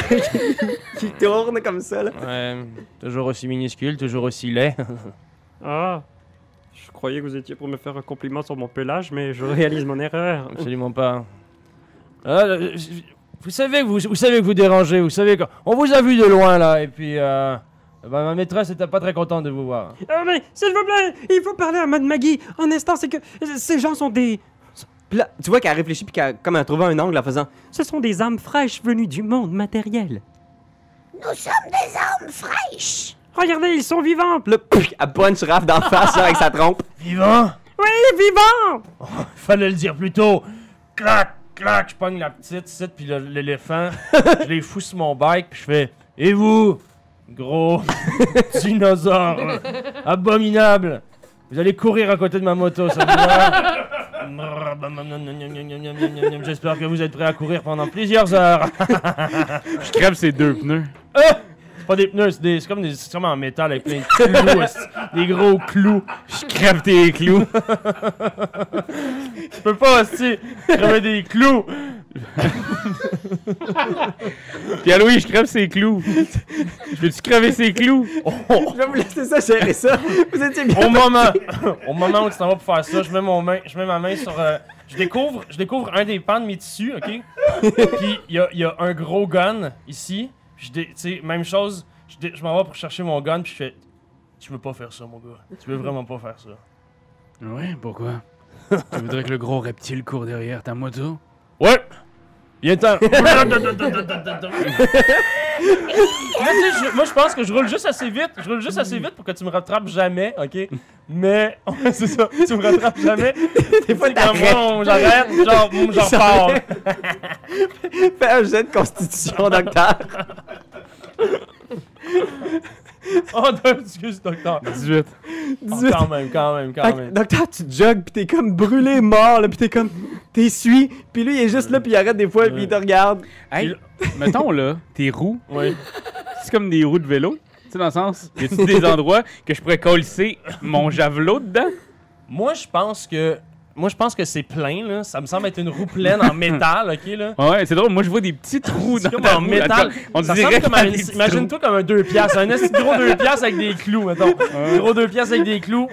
qui tourne comme ça, là. Ouais, toujours aussi minuscule, toujours aussi laid. Ah, je croyais que vous étiez pour me faire un compliment sur mon pelage, mais je réalise mon erreur. Absolument pas. Ah, vous savez que vous dérangez, vous savez qu'on vous a vu de loin là, et puis ma maîtresse était pas très contente de vous voir. Ah, mais s'il vous plaît, il faut parler à Mad Maggie. En instant, c'est que ces gens sont des... Puis là, tu vois qu'elle réfléchit puis qu'elle comme elle a trouvé un angle en faisant Ce sont des âmes fraîches venues du monde matériel. Nous sommes des armes fraîches. Regardez, ils sont vivants. Puis là, elle punch Raph d'en face là, avec sa trompe. Vivant! Oui, vivants. Fallait le dire plus tôt. Clac, clac, je pogne la petite, puis l'éléphant. Je les fous sur mon bike, puis je fais « Et vous, gros dinosaure abominable, vous allez courir à côté de ma moto, ça vous va? J'espère que vous êtes prêts à courir pendant plusieurs heures. » Je crève ses 2 pneus. C'est pas des pneus, c'est comme en métal avec plein de clous, des gros clous. Je crève tes clous. Je peux pas aussi crever des clous. Pierre-Louis, je crève ses clous. Je peux-tu crever ses clous? Je vais vous laisser ça, gérer ça. Vous étiez bien. Au moment où tu t'en vas pour faire ça, je mets ma main sur. Je découvre un des pans de mes tissus, ok? Puis il y a un gros gun ici. Tu sais, même chose. Je m'en vais pour chercher mon gun, puis je fais. Tu veux pas faire ça, mon gars. Tu veux vraiment pas faire ça. Ouais, pourquoi? Tu voudrais que le gros reptile court derrière ta moto? Ouais! Viens-t'en! Là, moi, je pense que je roule juste assez vite. Je roule juste assez vite pour que tu me rattrapes jamais, ok? Mais, c'est ça, tu me rattrapes jamais. Des fois, j'arrête, genre, j'en repars. Fais un jet de constitution, docteur. Oh, excuse, docteur. 18. Oh, quand même. Fait que, docteur, tu jogues, pis t'es comme brûlé, mort, là, pis t'es comme. T'essuies, pis lui, il est juste là, pis il arrête des fois, pis il te regarde. Hey, mettons là, tes roues, Oui. c'est comme des roues de vélo. Tu sais, dans le sens, y a-tu des endroits que je pourrais coller mon javelot dedans? Moi, je pense que c'est plein, là. Ça me semble être une roue pleine en métal, ok, là. Ouais, c'est drôle. Moi, je vois des petits trous C'est dans comme ta en roue. métal. On Ça dirait ressemble comme qu'il y à a des petits imagine-toi comme un 2 piastres. Un esti gros 2 piastres avec des clous, mettons. Un gros 2 piastres avec des clous.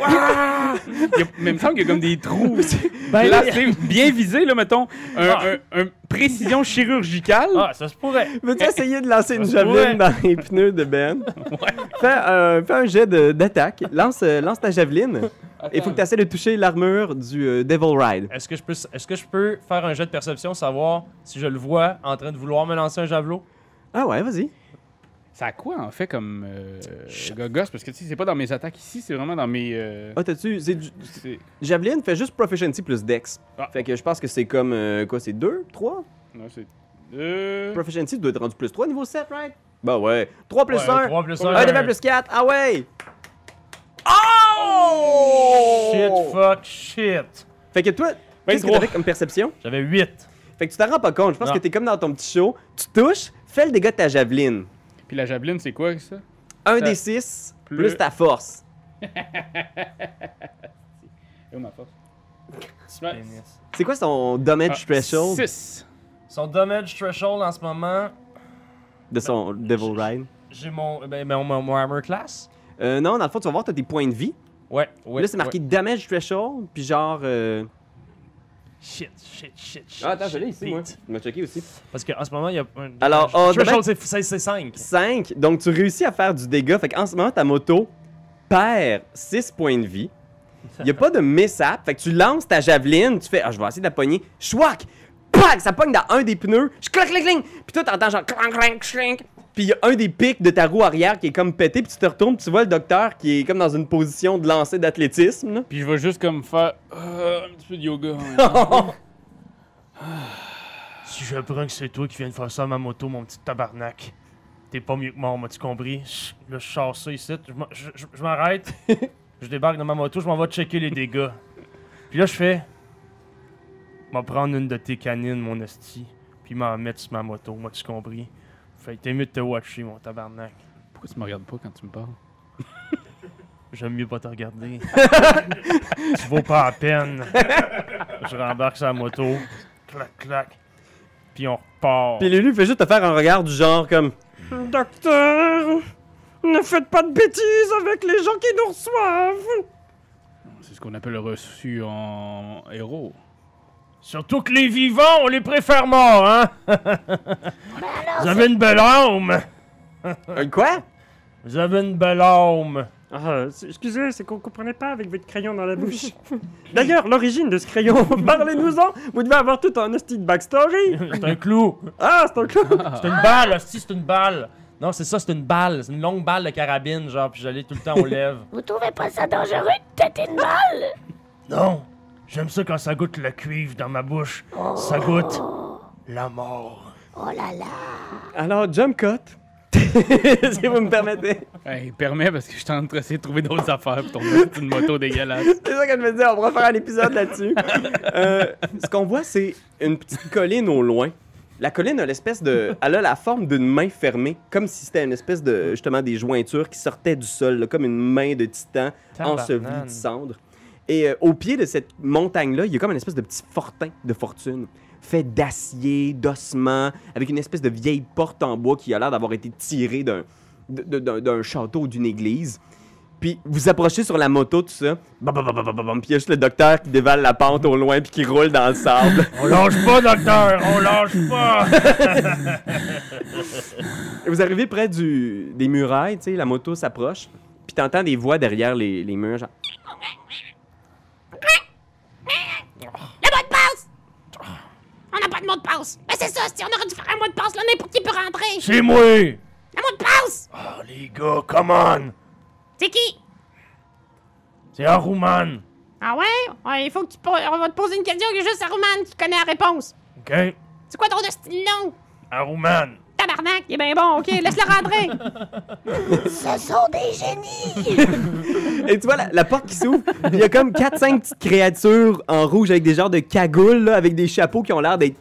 Mais il me semble qu'il y a comme des trous. Ben, Là, c'est bien visé, là, mettons. Un précision chirurgicale. Ah, ça se pourrait. Veux-tu essayer de lancer une Ça se pourrait. javeline dans les pneus de Ben? Fais un jet d'attaque. Lance ta javeline. Il faut que tu essaies de toucher l'armure du Devil Ride. Est-ce que je peux faire un jet de perception, savoir si je le vois en train de vouloir me lancer un javelot? Ah ouais, vas-y. Ça a quoi, en fait, comme gogos? Parce que, tu sais, c'est pas dans mes attaques ici, c'est vraiment dans mes... Ah, t'as-tu... c'est- Javeline fait juste Proficiency plus Dex. Ah. Fait que je pense que c'est comme... quoi, c'est 2? 3? Non, c'est... Proficiency doit être rendu plus 3 niveau 7, right? Bah ouais. 3 plus Ouais, 1. 3 plus 1 1. devant plus 4. Ah ouais! Oh! Shit. Fait que toi, qu'est-ce que 23. t'avais comme perception? J'avais 8. Fait que tu t'en rends pas compte. Je pense Non. que t'es comme dans ton petit show. Tu touches, fais le dégât de ta javeline. Puis la javeline, c'est quoi, ça? 1 Ça- des 6 plus- plus ta force. Et où ma force? C'est quoi son damage threshold 6. Son damage threshold en ce moment, de son Devil Ride? j'ai mon armor class. Non, dans le fond, tu vas voir, t'as des points de vie. Ouais. Là, c'est marqué damage threshold, puis genre. Shit. Ah, attends, je l'ai ici, moi. Beat. Je vais checker aussi. Parce qu'en ce moment, il y a un Alors, threshold, c'est 5. 5. Donc, tu réussis à faire du dégât. Fait qu'en ce moment, ta moto perd 6 points de vie. Il n'y a pas de mishap. Fait que tu lances ta javeline, tu fais, je vais essayer de la pogner. Chouac! Pac! Ça pogne dans un des pneus. Clac, clac, clac! Puis toi, t'entends genre clank, clank, clank. Puis il y a un des pics de ta roue arrière qui est comme pété. Puis tu te retournes, puis tu vois le docteur qui est comme dans une position de lancer d'athlétisme. là. Puis je vais juste comme faire un petit peu de yoga. Si j'apprends que c'est toi qui viens de faire ça à ma moto, mon petit tabarnak, t'es pas mieux que moi, m'as-tu compris? Là, je sors ça ici, je m'arrête, je débarque dans ma moto, je m'en vais checker les dégâts. Puis là, je fais... M'en prendre une de tes canines, mon esti, puis m'en mettre sur ma moto, m'as-tu compris? Fait que t'es mieux de te watcher, mon tabarnak. Pourquoi tu me regardes pas quand tu me parles? J'aime mieux pas te regarder. Tu vaux pas la peine. Je rembarque sur la moto, clac, clac, puis on repart. Puis Lulu fait juste te faire un regard du genre comme. Docteur, ne faites pas de bêtises avec les gens qui nous reçoivent. C'est ce qu'on appelle le reçu en héros. Surtout que les vivants, on les préfère morts, hein? Vous avez une belle âme! Quoi? Vous avez une belle âme! Excusez, c'est qu'on comprenait pas avec votre crayon dans la bouche. D'ailleurs, l'origine de ce crayon, parlez-nous-en. Vous devez avoir tout un hostie de backstory. C'est un clou! Ah, c'est un clou. C'est une balle, hostie, c'est une balle! Non, c'est ça, c'est une balle. C'est une longue balle de carabine, genre, puis j'allais tout le temps aux lèvres. Vous trouvez pas ça dangereux de têter une balle? Non, j'aime ça quand ça goûte le cuivre dans ma bouche. Ça goûte la mort. Oh là là. Alors, jump cut. Si vous me permettez. Il permet parce que je suis en train d'essayer de trouver d'autres affaires pour ton une moto dégueulasse. C'est ça qu'elle me dit, on pourra faire un épisode là-dessus. Ce qu'on voit, c'est une petite colline au loin. La colline a l'espèce de... Elle a la forme d'une main fermée, comme si c'était une espèce de, justement, des jointures qui sortaient du sol, là, comme une main de titan ensevelie Tabarnane. de cendres. Et au pied de cette montagne-là, il y a comme une espèce de petit fortin de fortune, fait d'acier, d'ossements, avec une espèce de vieille porte en bois qui a l'air d'avoir été tirée d'un château ou d'une église. Puis vous approchez sur la moto, tout ça. Puis il y a juste le docteur qui dévale la pente au loin puis qui roule dans le sable. On lâche pas, docteur, on lâche pas. Et vous arrivez près des murailles, tu sais, la moto s'approche. Puis t'entends des voix derrière les murs, genre... Le mot de passe! On n'a pas de mot de passe. Mais c'est ça, si on aurait dû faire un mot de passe, là, n'importe qui peut rentrer. C'est moi. Le mot de passe! Oh, les gars, come on. C'est qui? C'est Haruman. Ah ouais? Il faut que on va te poser une question que juste Saruman qui connaît la réponse. OK? C'est quoi ton de style nom? Haruman. Tabarnak, il est bien bon, ok, laisse-le rentrer. Ce sont des génies. Et tu vois la porte qui s'ouvre, puis il y a comme 4-5 petites créatures en rouge avec des genres de cagoules, là, avec des chapeaux qui ont l'air d'être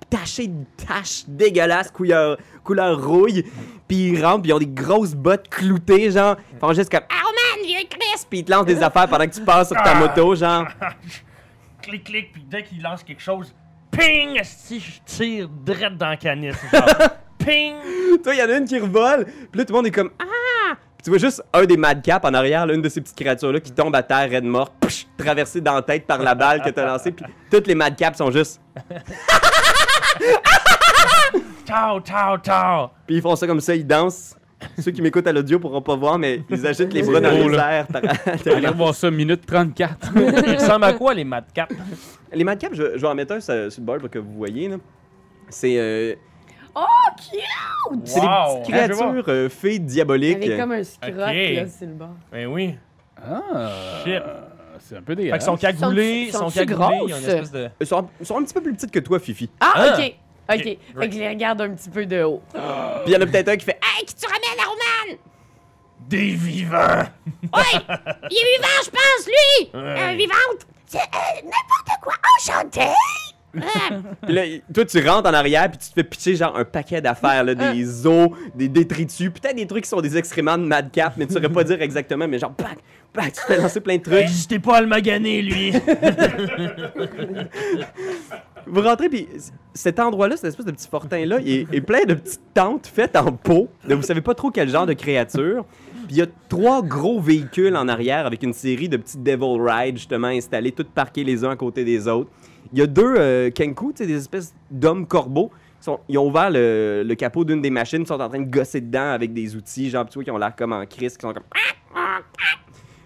tachés de taches dégueulasses, couleur rouille. Puis ils rentrent, puis ils ont des grosses bottes cloutées, genre. Ils font juste comme Arman, vieux Chris. puis ils te lancent des affaires pendant que tu passes sur ta moto, genre. Clic, clic, puis dès qu'il lance quelque chose, ping, si je tire direct dans la canisse. Genre, ping. Toi, il y en a une qui revole, puis là, tout le monde est comme ah! Puis tu vois juste un des madcaps en arrière, là, une de ces petites créatures-là qui tombe à terre, raide morte, traversée dans la tête par la balle que t'as lancée, puis toutes les madcaps sont juste. Tao, tao, tao. Puis ils font ça comme ça, ils dansent. Ceux qui m'écoutent à l'audio pourront pas voir, mais ils agitent les bras dans les airs. Allez voir ça, minute 34. Ils ressemblent à quoi, les madcaps? Les madcaps, je vais en mettre un sur le board pour que vous voyez. Là. C'est Oh, cute! c'est des Wow. petites Hein, je veux créatures fées diaboliques. Avec comme un scroc, Ok. là, sur le bord. Ben oui. Ah, Shit. c'est un peu Fait dégueulasse. qu'ils sont cagoulés, Sont-tu ils ont une grosses? espèce de... Ils sont un petit peu plus petites que toi, Fifi. Ah, Ah. OK. OK. Fait que je les regarde un petit peu de haut. Puis il y en a peut-être un qui fait Hey, qui tu ramènes, Arman? Des vivants. Ouais, il est vivant, je pense, lui. Vivante. C'est n'importe quoi. Enchanté. Puis là, toi, tu rentres en arrière, puis tu te fais pitcher genre un paquet d'affaires, là, des os, des détritus, peut-être des trucs qui sont des excréments de madcap, mais tu saurais pas dire exactement, mais genre, plac, plac, tu te fais lancer plein de trucs. N'hésitez pas à le maganer, lui. Vous rentrez, puis cet endroit-là, cette espèce de petit fortin-là, est plein de petites tentes faites en peau, de vous savez pas trop quel genre de créature. Puis il y a 3 gros véhicules en arrière avec une série de petits Devil Ride, justement, installés, tous parqués les uns à côté des autres. Il y a 2 Kenku, tu sais, des espèces d'hommes corbeaux. Ils ont ouvert le capot d'une des machines, ils sont en train de gosser dedans avec des outils, genre, tu vois, qui ont l'air comme en crise, qui sont comme...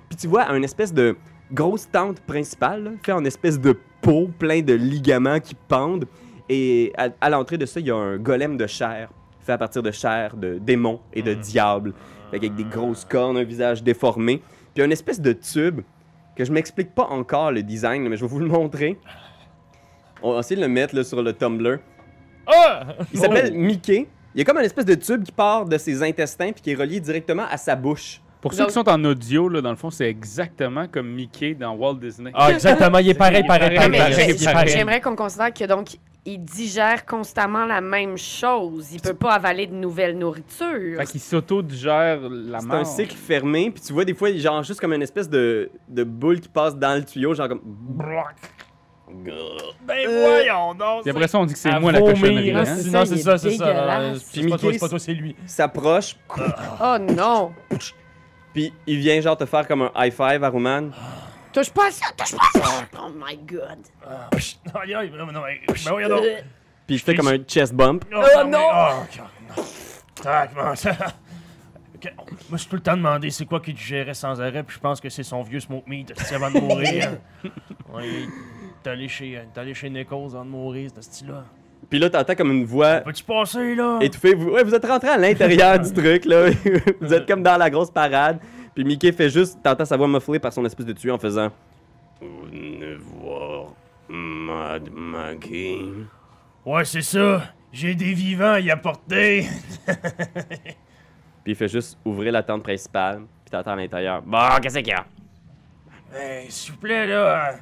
Puis tu vois, une espèce de grosse tente principale, là, fait en espèce de peau, plein de ligaments qui pendent. Et à l'entrée de ça, il y a un golem de chair, fait à partir de chair de démons et de diables, avec des grosses cornes, un visage déformé. Puis une espèce de tube, que je m'explique pas encore le design, mais je vais vous le montrer. On va essayer de le mettre là, sur le Tumblr. Ah! Il s'appelle Mickey. Il y a comme une espèce de tube qui part de ses intestins puis qui est relié directement à sa bouche. Pour ceux qui sont en audio, là, dans le fond, c'est exactement comme Mickey dans Walt Disney. Ah, exactement, il est pareil, pareil, Ouais, mais pareil. pareil, il est pareil. J'aimerais qu'on considère que donc il digère constamment la même chose. Il peut pas avaler de nouvelles nourritures. Fait qu'il s'auto-digère la C'est mort. un cycle fermé, puis tu vois des fois, genre juste comme une espèce de boule qui passe dans le tuyau, genre comme... Ben voyons donc. Puis après ça, on dit que c'est À moi la vomir, cochonnerie. là, Hein? c'est- Non, il c'est est ça, c'est ça. dégueulasse. C'est pas toi, c'est pas toi, c'est lui. S'approche, Oh non! puis il vient genre te faire comme un high five à Roman. Touche pas à ça! Touche pas à ça! Oh my god! Aïe, aïe, non, mais ben voyons donc. Puis je fais comme un chest bump. Oh non! Ok. Tac, bon, ça- Ok, moi, je peux tout le temps demander c'est quoi qu'il gérait sans arrêt, puis je pense que c'est son vieux smoke meat avant de mourir. Ouais, t'es allé chez Nichols avant de mourir, ce style-là. Puis là, t'entends comme une voix Peux-tu passer, là? étouffée. Vous êtes rentré à l'intérieur du truc, là. Vous êtes comme dans la grosse parade. Puis Mickey fait juste, t'entends sa voix mufflée par son espèce de tuyau en faisant venez voir Mad Maggie. Ouais, c'est ça. J'ai des vivants à y apporter. Puis il fait juste ouvrir la tente principale. Puis t'entends à l'intérieur. Bon, qu'est-ce qu'il y a? Hey, s'il vous plaît, là.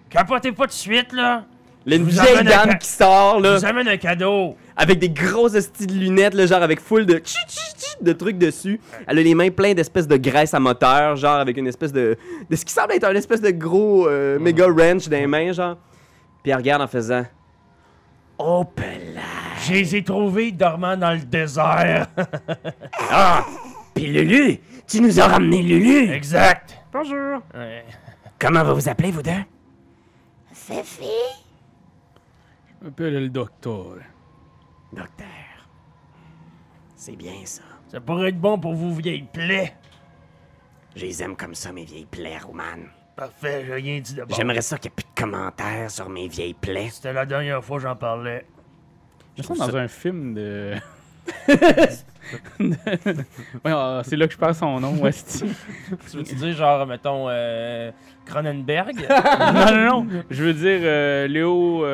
Capotez pas de suite, là. Là, une vous vieille amène un dame qui sort, Je là, vous amène un cadeau. avec des grosses hosties de lunettes, là, genre avec full de de trucs dessus. Elle a les mains pleines d'espèces de graisse à moteur, genre avec une espèce de ce qui semble être un espèce de gros méga wrench dans les mains, genre. Puis elle regarde en faisant oh pela. Je les ai trouvés dormant dans le désert. Ah! Puis Lulu! Tu nous as ramené Lulu! Exact. Bonjour. Ouais. Comment vous vous appelez, vous deux? Fifi? Appelle le docteur. Docteur. C'est bien ça. Ça pourrait être bon pour vous, vieilles plaies. Je les aime comme ça, mes vieilles plaies, Roman. Parfait, j'ai rien dit d'abord. J'aimerais ça qu'il n'y ait plus de commentaires sur mes vieilles plaies. C'était la dernière fois que j'en parlais. Je sens dans un film de. Ouais, c'est là que je perds son nom, Westy. Tu veux-tu dire, genre, mettons, Cronenberg? non. Je veux dire Léo.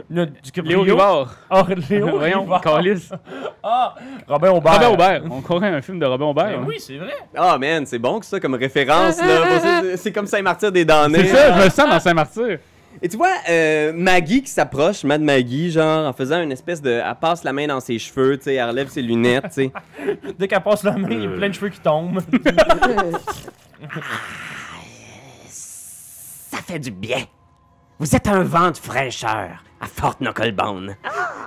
Léo Rivard. Oh, Léo Voyons, Rivard. Carlis. Ah, Robin Aubert. Robin Aubert. On croirait un film de Robin Aubert. Ben hein. oui, c'est vrai. ah man, c'est bon que ça comme référence, là. Bon, c'est comme Saint-Martyr des damnés. C'est ça, je me sens dans Saint-Martyr. Et tu vois, Maggie qui s'approche, Mad Maggie, genre, en faisant une espèce de. Elle passe la main dans ses cheveux, tu sais, elle relève ses lunettes, tu sais. Dès qu'elle passe la main, il y a plein de cheveux qui tombent. Ça fait du bien. Vous êtes un vent de fraîcheur à Fort Knucklebone.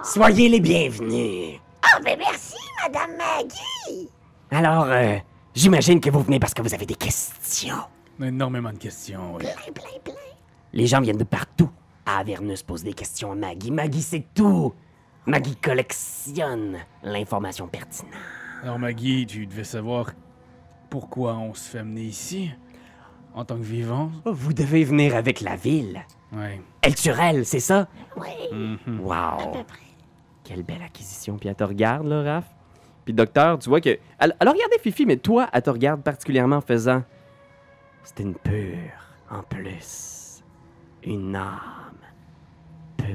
Soyez les bienvenus. Oh, ben merci, Madame Maggie. Alors, j'imagine que vous venez parce que vous avez des questions. On a énormément de questions, oui. Plein. Les gens viennent de partout. Avernus pose des questions à Maggie. Maggie sait tout. Maggie collectionne l'information pertinente. Alors, Maggie, tu devais savoir pourquoi on se fait amener ici, en tant que vivant. Vous devez venir avec la ville. Ouais. Elle sur elle, c'est ça? Oui, Wow. à peu près. Quelle belle acquisition. Puis elle te regarde, là, Raph. Puis docteur, tu vois que. Elle a regardé Fifi, mais toi, elle te regarde particulièrement en faisant. C'est une pure, en plus. Une âme pure.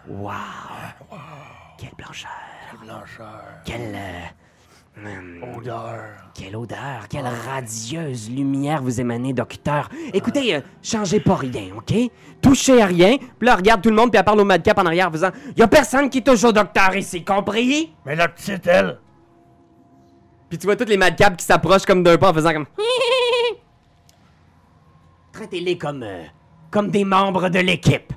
Wow. Quelle blancheur. Quelle. Odeur. Quelle odeur, quelle radieuse lumière vous émanez, docteur. Écoutez, changez pas rien, OK? Touchez à rien. Puis là, regarde tout le monde, puis elle parle au madcap en arrière en faisant y a personne qui touche au docteur ici, compris? Mais la petite, elle. Puis tu vois tous les madcaps qui s'approchent comme d'un pas en faisant comme. Traitez-les comme des membres de l'équipe.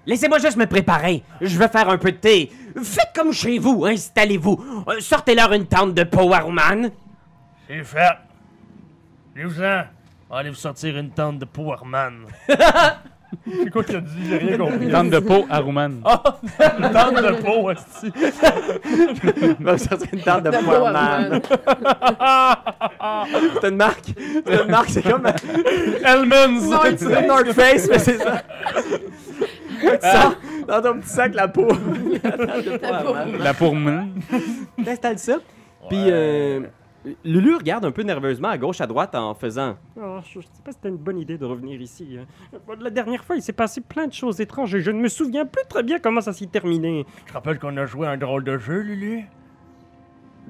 Laissez-moi juste me préparer. Je vais faire un peu de thé. Faites comme chez vous, installez-vous. Sortez-leur une tente de Powerman. C'est fait. Allez-vous-en. Allez vous sortir une tente de Powerman. C'est quoi qu'il a dit? J'ai rien compris. Tente de peau à Rouman. Une tente de peau, aussi. Va sortir une tente de Powerman. C'est une marque. C'est une marque, c'est comme. Hellman's. C'est une North Face, mais c'est ça. Tu sors dans ton petit sac la peau. La Pourman. T'installes ça. Puis Lulu regarde un peu nerveusement à gauche, à droite en faisant. Oh, je sais pas si c'était une bonne idée de revenir ici. Hein. La dernière fois, il s'est passé plein de choses étranges et je ne me souviens plus très bien comment ça s'est terminé. Tu te rappelles qu'on a joué à un drôle de jeu, Lulu?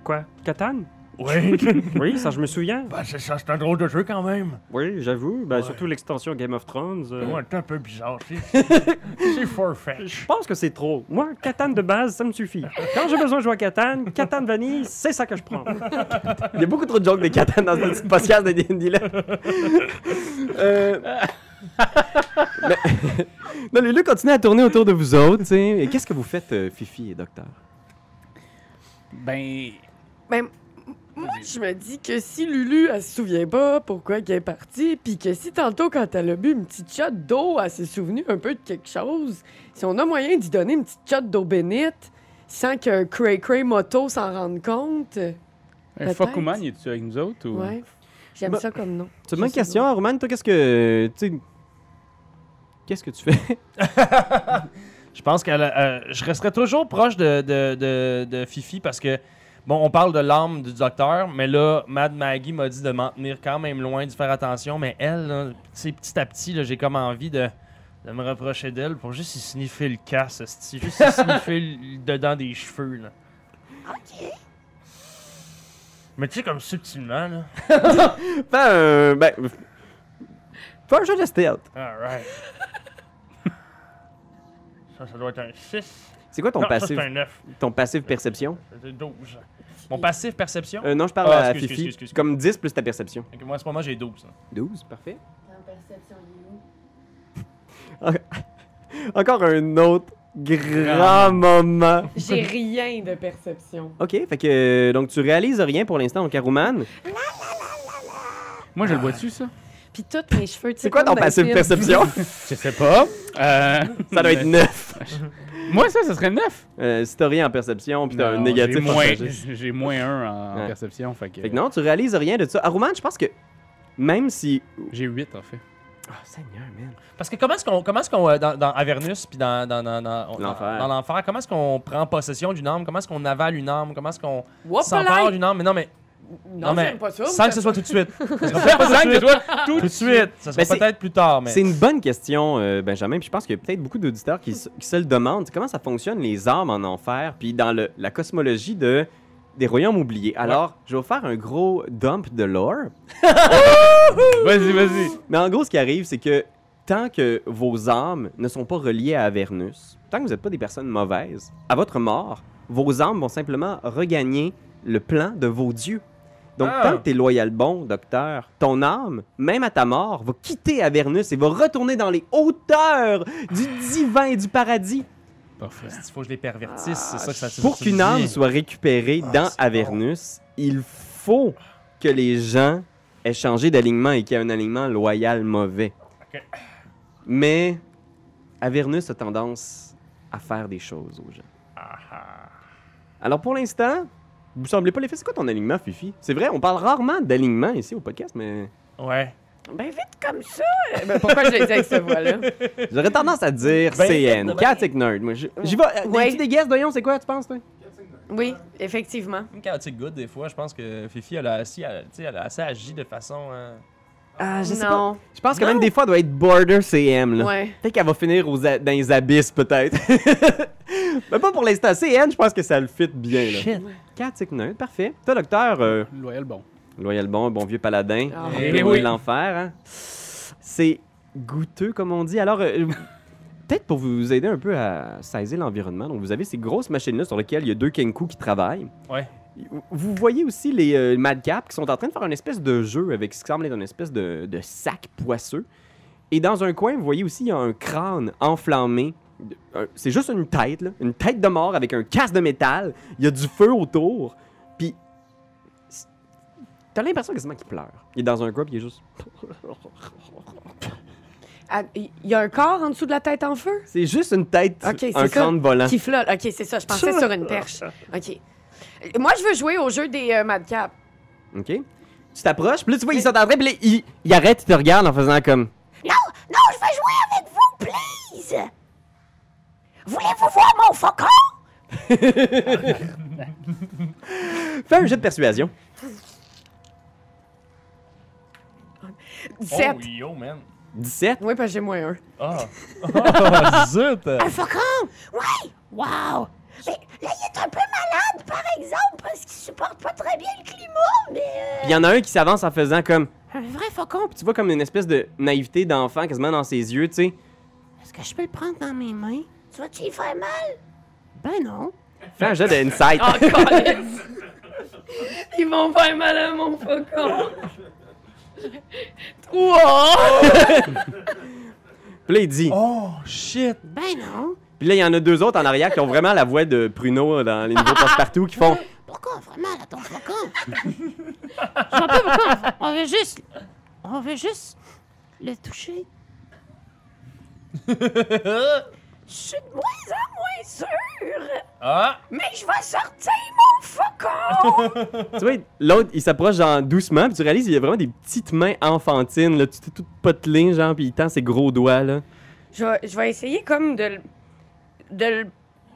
Quoi? Catan? Oui. Oui, ça je me souviens. Ben, c'est ça, c'est un drôle de jeu quand même. Oui, j'avoue. Ben, Ouais. surtout l'extension Game of Thrones. Ouais, c'est un peu bizarre. C'est farfetch. Je pense que c'est trop. Moi, Catan de base, ça me suffit. Quand j'ai besoin de jouer à Catan, Catan vanille, c'est ça que je prends. Il y a beaucoup trop de jokes de Catan dans cette petite podcast de D&D-là. Mais... non, Lulu continue à tourner autour de vous autres, tu sais. Et qu'est-ce que vous faites, Fifi et Docteur? Ben, Ben, moi, je me dis que si Lulu, elle se souvient pas pourquoi elle est partie, puis que si tantôt, quand elle a bu une petite shot d'eau, elle s'est souvenue un peu de quelque chose, si on a moyen d'y donner une petite shot d'eau bénite, sans qu'un cray-cray moto s'en rende compte. Peut-être. Fuck-Ouman, es-tu avec nous autres? Ou... Ouais. J'aime Bah, ça comme nom. C'est une bonne Je sais question, Roman. Toi, qu'est-ce que. Tu sais. qu'est-ce que tu fais? Je pense que je resterai toujours proche de Fifi parce que, bon, on parle de l'âme du docteur, mais là, Mad Maggie m'a dit de m'en tenir quand même loin, de faire attention, mais elle, là, tu sais, petit à petit, là, j'ai comme envie de me rapprocher d'elle pour juste y sniffer le casse, juste y sniffer dedans des cheveux, là. OK. Mais tu sais, comme subtilement, là. Fais un jeu de stealth. Alright. Ça doit être un 6. C'est quoi ton Non, ça, passif? c'est un 9. Ton passif perception? C'est 12. Mon passif perception? Non, je parle à excuse, Fifi. excuse. Comme 10 plus ta perception. Ok, moi, à ce moment, j'ai 12. Là. 12, parfait. perception, il est où? Encore un autre grand moment. J'ai rien de perception. OK, fait que donc tu réalises rien pour l'instant, donc Aruman. Moi, je le vois dessus, ça? Puis tous mes cheveux, tu sais. C'est quoi ton comme dans le passif film. perception? Je sais pas. Ça doit être 9. Moi, ça serait 9. Si t'as rien en perception, puis t'as un Non, négatif j'ai en moins, sagesse. j'ai moins 1 en Ouais. perception. Fait que Fait que non, tu réalises rien de ça. Aruman, je pense que même si... j'ai 8 en fait. Oh, Seigneur, man. Parce que comment est-ce qu'on dans Avernus puis dans L'enfer. dans l'enfer, comment est-ce qu'on prend possession d'une âme, comment est-ce qu'on avale une âme, comment est-ce qu'on Whoop, s'empare là! d'une âme, mais non mais Non, mais j'aime pas ça. sans que ce soit tout de suite. Ça sera Sans pas que ce soit tout de suite. Ça sera Ben, c'est- peut-être plus tard, mais C'est une bonne question, Benjamin. Puis je pense qu'il y a peut-être beaucoup d'auditeurs qui se le demandent. Comment ça fonctionne, les âmes en enfer, puis dans la cosmologie des royaumes oubliés. Alors, je vais vous faire un gros dump de lore. Vas-y. Mais en gros, ce qui arrive, c'est que tant que vos âmes ne sont pas reliées à Avernus, tant que vous n'êtes pas des personnes mauvaises, à votre mort, vos âmes vont simplement regagner le plan de vos dieux. Donc, Ah. tant que t'es loyal bon, docteur, ton âme, même à ta mort, va quitter Avernus et va retourner dans les hauteurs du divin et du paradis Parfait. il faut que je les pervertisse, c'est ça que ça pour tu qu'une dis. âme soit récupérée dans c'est Avernus. Il faut que les gens aient changé d'alignement et qu'il y ait un alignement loyal mauvais. Ok. Mais Avernus a tendance à faire des choses aux gens. Alors pour l'instant, vous semblez pas les faire. C'est quoi ton alignement, Fifi? C'est vrai, on parle rarement d'alignement ici au podcast, mais Ouais. Ben vite comme ça. Ben, pourquoi je l'ai dit avec cette voix-là? j'aurais tendance à dire Ben, CN, ben, Chaotic Nerd. Moi, j'y vais. Ouais. As-tu des guesses, Doyon? C'est quoi, tu penses, toi? Oui, effectivement. Une chaotic good, des fois, je pense que Fifi, elle a assez agi de façon... Ah, je sais pas. Non. Je pense que même des fois, elle doit être border CM, là. Ouais. Peut-être qu'elle va finir dans les abysses, peut-être. Mais pas pour l'instant. CN, je pense que ça le fit bien, là. Shit. Chaotic Nerd, parfait. Toi, docteur, Loyal bon. loyal bon vieux paladin. Ah. Un Eh peu oui. de l'enfer, hein. C'est goûteux, comme on dit. Alors, peut-être pour vous aider un peu à saisir l'environnement, donc vous avez ces grosses machines-là sur lesquelles il y a 2 Kenku qui travaillent. Ouais. Vous voyez aussi les Madcap qui sont en train de faire une espèce de jeu avec ce qui semble être une espèce de sac poisseux. Et dans un coin, vous voyez aussi, il y a un crâne enflammé. C'est juste une tête, là. Une tête de mort avec un casque de métal. Il y a du feu autour. Puis, t'as l'impression quasiment qu'il pleure. Il est dans un coin, puis il est juste... Ah, il y a un corps en dessous de la tête en feu? C'est juste une tête, Ok, c'est un ça. crâne volant. Qui flotte. Ok, c'est ça. Je pensais sur une perche. Ok. Moi, je veux jouer au jeu des Madcap. OK? Tu t'approches, puis là, tu vois, ils sont en train, puis là, il arrête, il te regarde en faisant comme... Non, je veux jouer avec vous, please! Voulez-vous voir mon faucon? Fais un jeu de persuasion. 17. Oh, yo, man. 17. Oui, parce que j'ai moins un. Ah. Oh, zut. Un faucon? Oui! Wow! Mais là, il est un peu malade, par exemple, parce qu'il supporte pas très bien le climat, mais... Puis il y en a un qui s'avance en faisant comme... Un vrai faucon. Puis tu vois comme une espèce de naïveté d'enfant quasiment dans ses yeux, tu sais. Est-ce que je peux le prendre dans mes mains? Tu vas-tu y faire mal? Ben non. Fais un jeu d'insight. Oh, câlisse! Ils vont faire mal à mon faucon. 3! Puis là, il dit... Oh, shit. Ben non. Puis là, il y en a 2 autres en arrière qui ont vraiment la voix de Pruno dans les nouveaux passe-partout qui font... Pourquoi on fait mal à ton faucon? J'en peux pourquoi? On veut juste le toucher. Je suis de moins en moins sûre, Ah. mais je vais sortir mon faucon. Tu vois, l'autre, il s'approche genre doucement, puis tu réalises qu'il y a vraiment des petites mains enfantines, là, tout potelé, genre, puis il tend ses gros doigts, là. Je vais essayer comme de le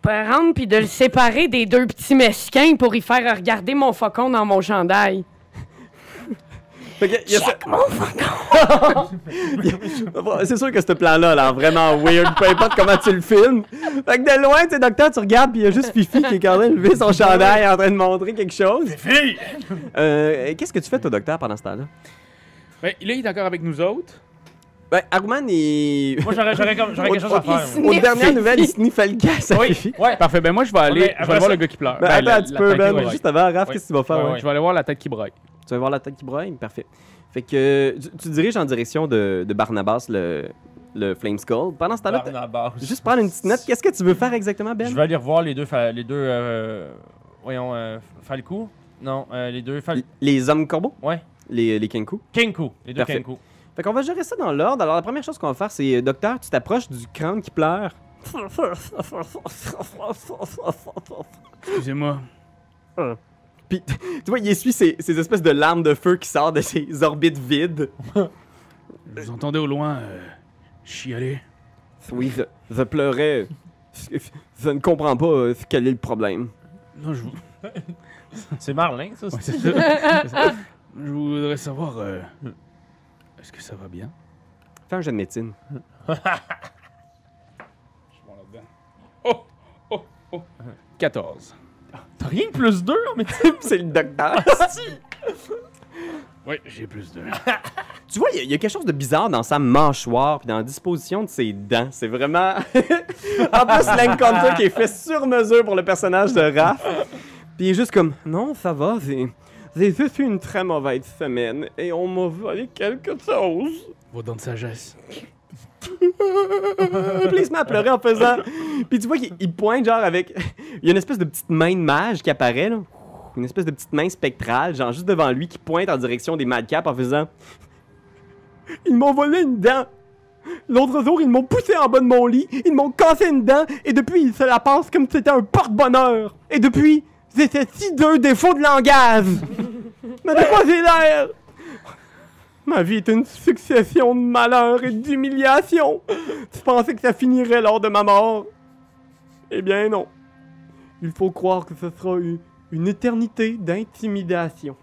prendre puis de le séparer des deux petits mesquins pour y faire regarder mon faucon dans mon chandail. Fait que, y a Check mon faucon! c'est sûr que ce plan-là a l'air vraiment weird, peu importe comment tu le filmes. Fait que de loin, tu sais, docteur, tu regardes, puis il y a juste Fifi qui est en train de lever son chandail en train de montrer quelque chose. Fille! Qu'est-ce que tu fais, toi, docteur, pendant ce temps-là? Ben, là, il est encore avec nous autres. Ben, Aruman, il... Moi, j'aurais quelque chose à faire. Il Aux Sniff dernières Fifi. nouvelles, il sniffait le gaz à Oui, Fifi. ouais. Parfait, ben moi, je vais aller, mais je vais après aller voir ça- le gars qui pleure. Ben, Ben, attends un petit peu, tête qui Ben. braille. Juste avant, Raph, Ouais. qu'est-ce que tu vas faire? Ouais, ouais? ouais. Je vais aller voir la tête qui braille. Tu vas voir la tête qui braille? Parfait. Fait que tu diriges en direction de Barnabas, le Flame Skull. Pendant ce temps-là, Barnabas. juste prendre une petite note. Qu'est-ce que tu veux faire exactement, Ben? Je vais aller revoir les deux voyons, Falco. Non, les deux Les hommes corbeaux? Ouais. Les Kenku? Kenku. Les deux Parfait. Kenku. Fait qu'on va gérer ça dans l'ordre. Alors, la première chose qu'on va faire, c'est, docteur, tu t'approches du crâne qui pleure. Excusez-moi. Puis, tu vois, il essuie ces espèces de larmes de feu qui sortent de ses orbites vides. Je vous entendais au loin chialer. Oui, je pleurais. Je ne comprends pas quel est le problème. Non, je vous... C'est Marlin, ça. Ouais, c'est ça. C'est ça. Je voudrais savoir... Est-ce que ça va bien? Fais un jeu de médecine. Je vais là-dedans. Oh! 14. T'as rien que plus 2, mais C'est le docteur. Oui, j'ai plus de... Tu vois, il y a quelque chose de bizarre dans sa mâchoire puis dans la disposition de ses dents. C'est vraiment... en plus, l'encounter qui est fait sur mesure pour le personnage de Raph. Puis il est juste comme, non, ça va, j'ai juste eu une très mauvaise semaine et on m'a volé quelque chose. Vos dents de sagesse. Puis il se met à pleurer en faisant... Puis tu vois qu'il pointe genre avec... Il y a une espèce de petite main de mage qui apparaît, là. Une espèce de petite main spectrale, genre juste devant lui, qui pointe en direction des Madcaps en faisant... Ils m'ont volé une dent. L'autre jour, ils m'ont poussé en bas de mon lit, ils m'ont cassé une dent, et depuis, ils se la passent comme si c'était un porte-bonheur. Et depuis, j'ai ces 6 défauts de langage. Mais de quoi j'ai l'air? Ma vie est une succession de malheurs et d'humiliations. Tu pensais que ça finirait lors de ma mort? Eh bien non. Il faut croire que ce sera une éternité d'intimidation.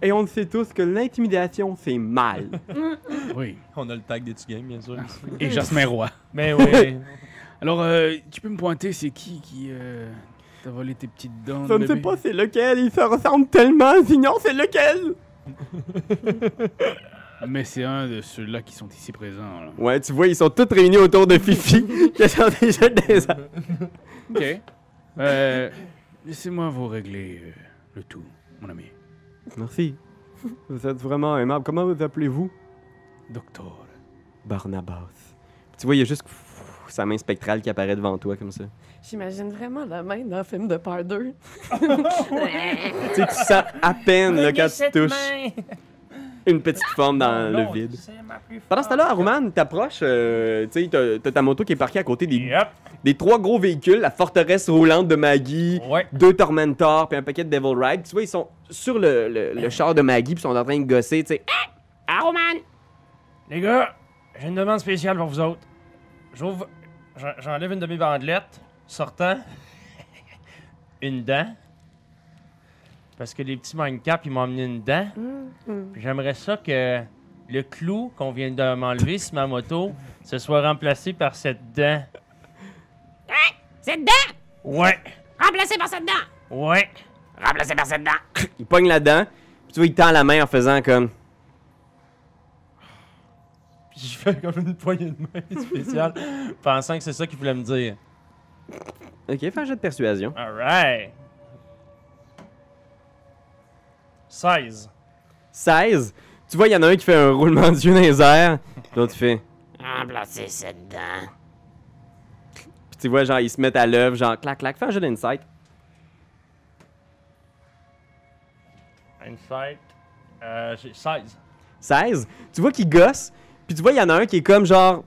Et on le sait tous que l'intimidation, c'est mal. Oui. On a le tag des Game, bien sûr. Et Jasmin Roy. Mais oui. Alors, tu peux me pointer, c'est qui t'a volé tes petites dents? Je de ne sais bébé? pas c'est lequel, ils se ressemblent tellement, sinon c'est lequel? Mais c'est un de ceux-là qui sont ici présents. Là. Ouais, tu vois, ils sont tous réunis autour de Fifi, qui sont déjà des armes. OK. Laissez-moi vous régler le tout, mon ami. Merci. Vous êtes vraiment aimable. Comment vous appelez-vous? Docteur. Barnabas. Tu vois, il y a juste sa main spectrale qui apparaît devant toi comme ça. J'imagine vraiment la main dans le film de Part 2. Tu sais, tu sens à peine là, quand tu touches une petite forme dans le vide. Pendant ce temps-là, Aruman, t'approches, tu sais, t'as ta moto qui est parquée à côté Yep. des 3 gros véhicules, la forteresse roulante de Maggie, Ouais. 2 Tormentors, puis un paquet de Devil Ride. Tu vois, ils sont sur le char de Maggie, puis ils sont en train de gosser, tu sais. Aruman! Les gars, j'ai une demande spéciale pour vous autres. J'enlève une de mes bandelettes, sortant une dent. Parce que les petits Minecraft, ils m'ont amené une dent. Puis j'aimerais ça que le clou qu'on vient de m'enlever sur ma moto, se soit remplacé par cette dent. Cette dent! Ouais, Remplacée par cette dent! ouais. Remplacée par cette dent! Il pogne la dent, puis tu vois, il tend la main en faisant comme... Puis je fais comme une poignée de main spéciale, pensant que c'est ça qu'il voulait me dire. Ok, fais un jet de persuasion. Alright. 16. 16. Tu vois, il y en a un qui fait un roulement d'yeux dans les airs, l'autre qui fait... Remplacée cette dent! Puis tu vois, genre, ils se mettent à l'œuvre, genre, clac, clac, fais un jeu d'insight. Insight. J'ai 16. 16. Tu vois qu'il gosse, puis tu vois, il y en a un qui est comme, genre...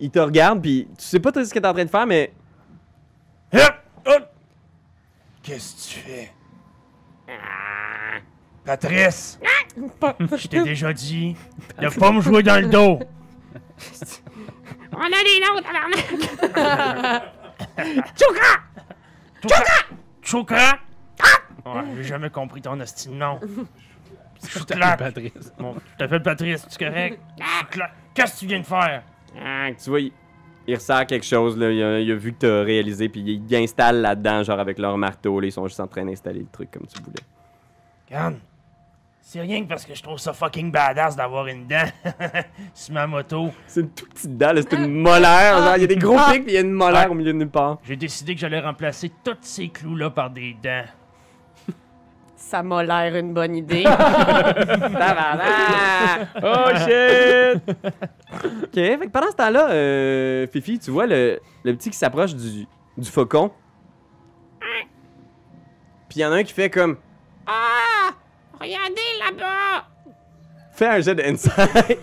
Il te regarde, puis tu sais pas tout ce que t'es en train de faire, mais... Hop! Hop! Qu'est-ce que tu fais? Patrice! Je t'ai déjà dit de pas me jouer dans le dos! On a des noms, tabarnak! Chokra! Ouais, j'ai jamais compris ton hostie de nom. Je t'appelle Patrice. Bon, je t'appelle Patrice, c'est correct? Choucla. Qu'est-ce que tu viens de faire? Ah, tu vois, il ressort quelque chose, là. Il a vu que t'as réalisé, puis il installe là-dedans, genre avec leur marteau, là. Ils sont juste en train d'installer le truc comme tu voulais. Regarde, c'est rien que parce que je trouve ça fucking badass d'avoir une dent sur ma moto. C'est une toute petite dent, là. C'est une molaire. Genre, il y a des gros pics, puis il y a une molaire au milieu de nulle part. J'ai décidé que j'allais remplacer tous ces clous-là par des dents. Ça m'a l'air une bonne idée. Oh shit! OK, fait que pendant ce temps-là, Fifi, tu vois le petit qui s'approche du faucon. Puis il y en a un qui fait comme... Ah! Regardez là-bas! Fais un jet d'insight.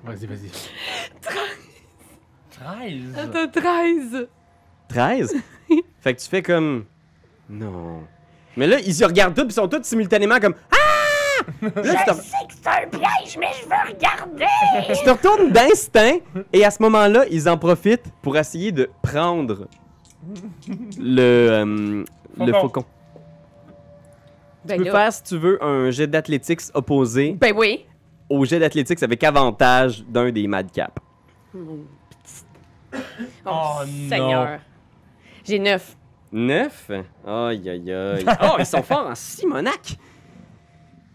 Vas-y. 13? T'as 13. 13? Fait que tu fais comme... Non. Mais là, ils se regardent tous, puis ils sont tous simultanément comme... Ah! Là, Je sais que c'est un piège, mais je veux regarder! tu te retournes d'instinct, et à ce moment-là, ils en profitent pour essayer de prendre le faucon. Ben Tu peux là- faire, si tu veux, un jet d'athlétiques opposé Ben oui. au jet d'athlétiques avec avantage d'un des madcaps. Oh, non. Seigneur. J'ai 9. 9? Aïe, aïe, aïe. Oh, ils sont forts en Simonac!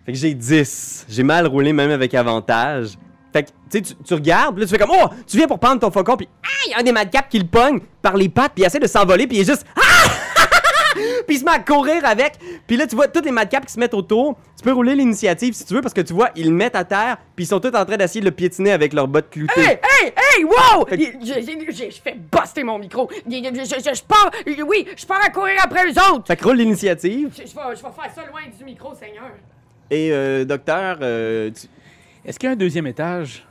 Fait que j'ai 10. J'ai mal roulé même avec avantage. Fait que, tu sais, tu regardes, puis là, tu fais comme, oh, tu viens pour prendre ton faucon, puis il y a un des madcaps qui le pogne par les pattes, puis il essaie de s'envoler, puis il est juste, ah! Puis il se met à courir avec. Puis là, tu vois tous les madcaps qui se mettent autour. Tu peux rouler l'initiative si tu veux, parce que tu vois, ils le mettent à terre, puis ils sont tous en train d'essayer de le piétiner avec leurs bottes cloutées. Hey, wow! Fait que- Je fais buster mon micro. Je pars, oui, je pars à courir après eux autres. Fait que roule l'initiative. Je vais faire ça loin du micro, Seigneur. Et, docteur, Est-ce qu'il y a un deuxième étage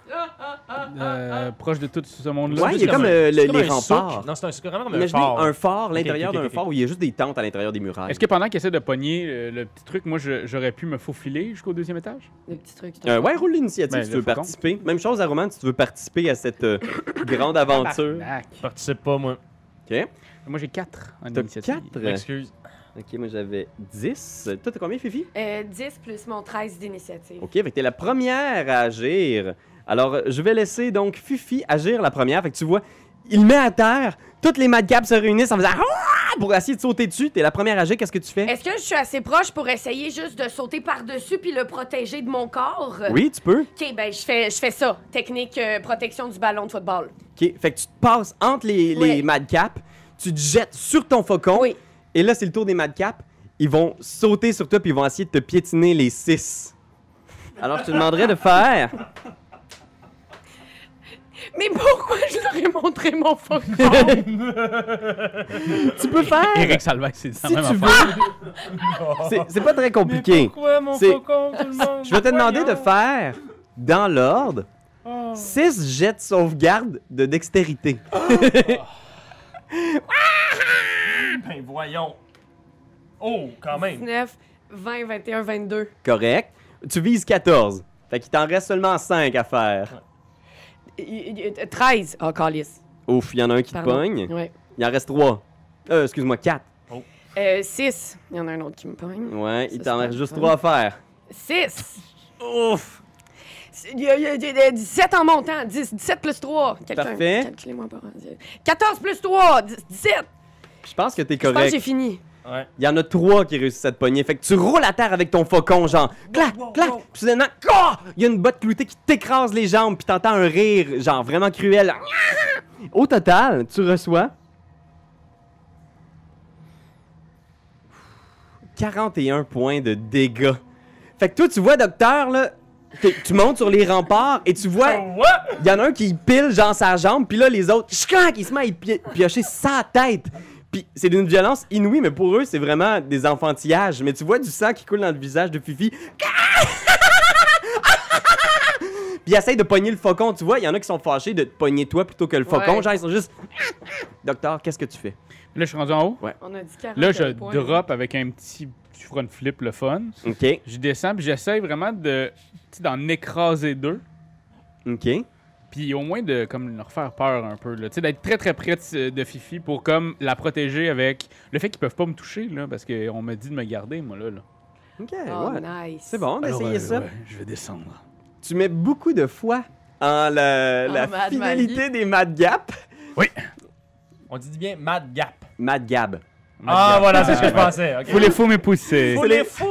proche de tout ce monde-là? Ouais, il y a C'est comme un- c'est comme les un remparts. souk. Non, c'est vraiment comme un Imaginez phare. un phare, l'intérieur ok, d'un ok. phare où il y a juste des tentes à l'intérieur des murailles. Est-ce que pendant qu'il essaie de pogner le petit truc, moi, j'aurais pu me faufiler jusqu'au deuxième étage? Le petit truc. Ouais, roule l'initiative Ben, si tu le veux faucon. participer. Même chose à Roman si tu veux participer à cette grande aventure. Tabarnak. Je participe pas, moi. OK. Moi, j'ai 4 en T'as initiative. 4. Excuse. OK, moi j'avais 10. Toi, t'as combien, Fifi? 10 plus mon 13 d'initiative. OK, fait que t'es la première à agir. Alors, je vais laisser donc Fifi agir la première. Fait que tu vois, il met à terre, toutes les madcaps se réunissent en faisant ah! Pour essayer de sauter dessus. T'es la première à agir, qu'est-ce que tu fais? Est-ce que je suis assez proche pour essayer juste de sauter par-dessus puis le protéger de mon corps? Oui, tu peux. OK, ben je fais ça. Technique protection du ballon de football. OK, fait que tu te passes entre les Ouais. madcaps, tu te jettes sur ton faucon. Oui. Et là, c'est le tour des madcaps. Ils vont sauter sur toi puis ils vont essayer de te piétiner les 6. Alors, je te demanderais de faire... Mais pourquoi je leur ai montré mon faucon? Tu peux faire... Éric Salvaire, c'est ça Si même tu affaire. veux... C'est pas très compliqué. Pourquoi mon C'est- faucon, tout le monde? Je vais te demander de faire, dans l'ordre, 6 jets de sauvegarde de dextérité. Ben voyons. Oh, quand même. 19, 20, 21, 22. Correct. Tu vises 14. Fait qu'il t'en reste seulement 5 à faire. 13. Oh, calice. Ouf, il y en a un qui te Pardon. pogne. Ouais. Il en reste 3. Excuse-moi, 4. 6. Il y en a un autre qui me pogne. Ouais, il Ça, t'en c'est reste pas juste le 3 à faire. 6. Ouf! Il y a 17 en montant. 17 plus 3. Parfait. Calculez-moi pas. 14 plus 3. 17. Je pense que t'es Je pense que correct. j'ai fini. Ouais. Il y en a 3 qui réussissent à te pogner. Fait que tu roules à terre avec ton faucon, genre, clac, clac. Puis soudainement, il y a une botte cloutée qui t'écrase les jambes, puis t'entends un rire, genre, vraiment cruel. Au total, tu reçois 41 points de dégâts. Fait que toi, tu vois, docteur, là, tu montes sur les remparts et tu vois, il y en a un qui pile, genre, sa jambe, puis là, les autres, il se met à y piocher sa tête. Puis c'est d'une violence inouïe, mais pour eux, c'est vraiment des enfantillages. Mais tu vois du sang qui coule dans le visage de Fifi. Puis ils essayent de pogner le faucon, tu vois. Il y en a qui sont fâchés de te pogner toi plutôt que le faucon. Ouais. Genre, ils sont juste... Docteur, qu'est-ce que tu fais? Là, je suis rendu en haut. On a dit 40 Là, je points. drop avec un petit front flip, le fun. OK. Je descends, puis j'essaie vraiment de, tu sais, d'en écraser 2. OK. Puis au moins de comme leur faire peur un peu, là. Tu sais, d'être très très près de Fifi pour comme la protéger avec le fait qu'ils peuvent pas me toucher, là, parce qu'on m'a dit de me garder, moi, là. OK, Oh, ouais. nice. C'est bon d'essayer ça. Ouais, je vais descendre. Tu mets beaucoup de foi en la Mad finalité Maggie. des Mad Gap. On dit bien Mad Gap. Mad Gab. Ah, voilà, c'est ce que je pensais. ok. Faut les fous m'épousser. Faut les fous.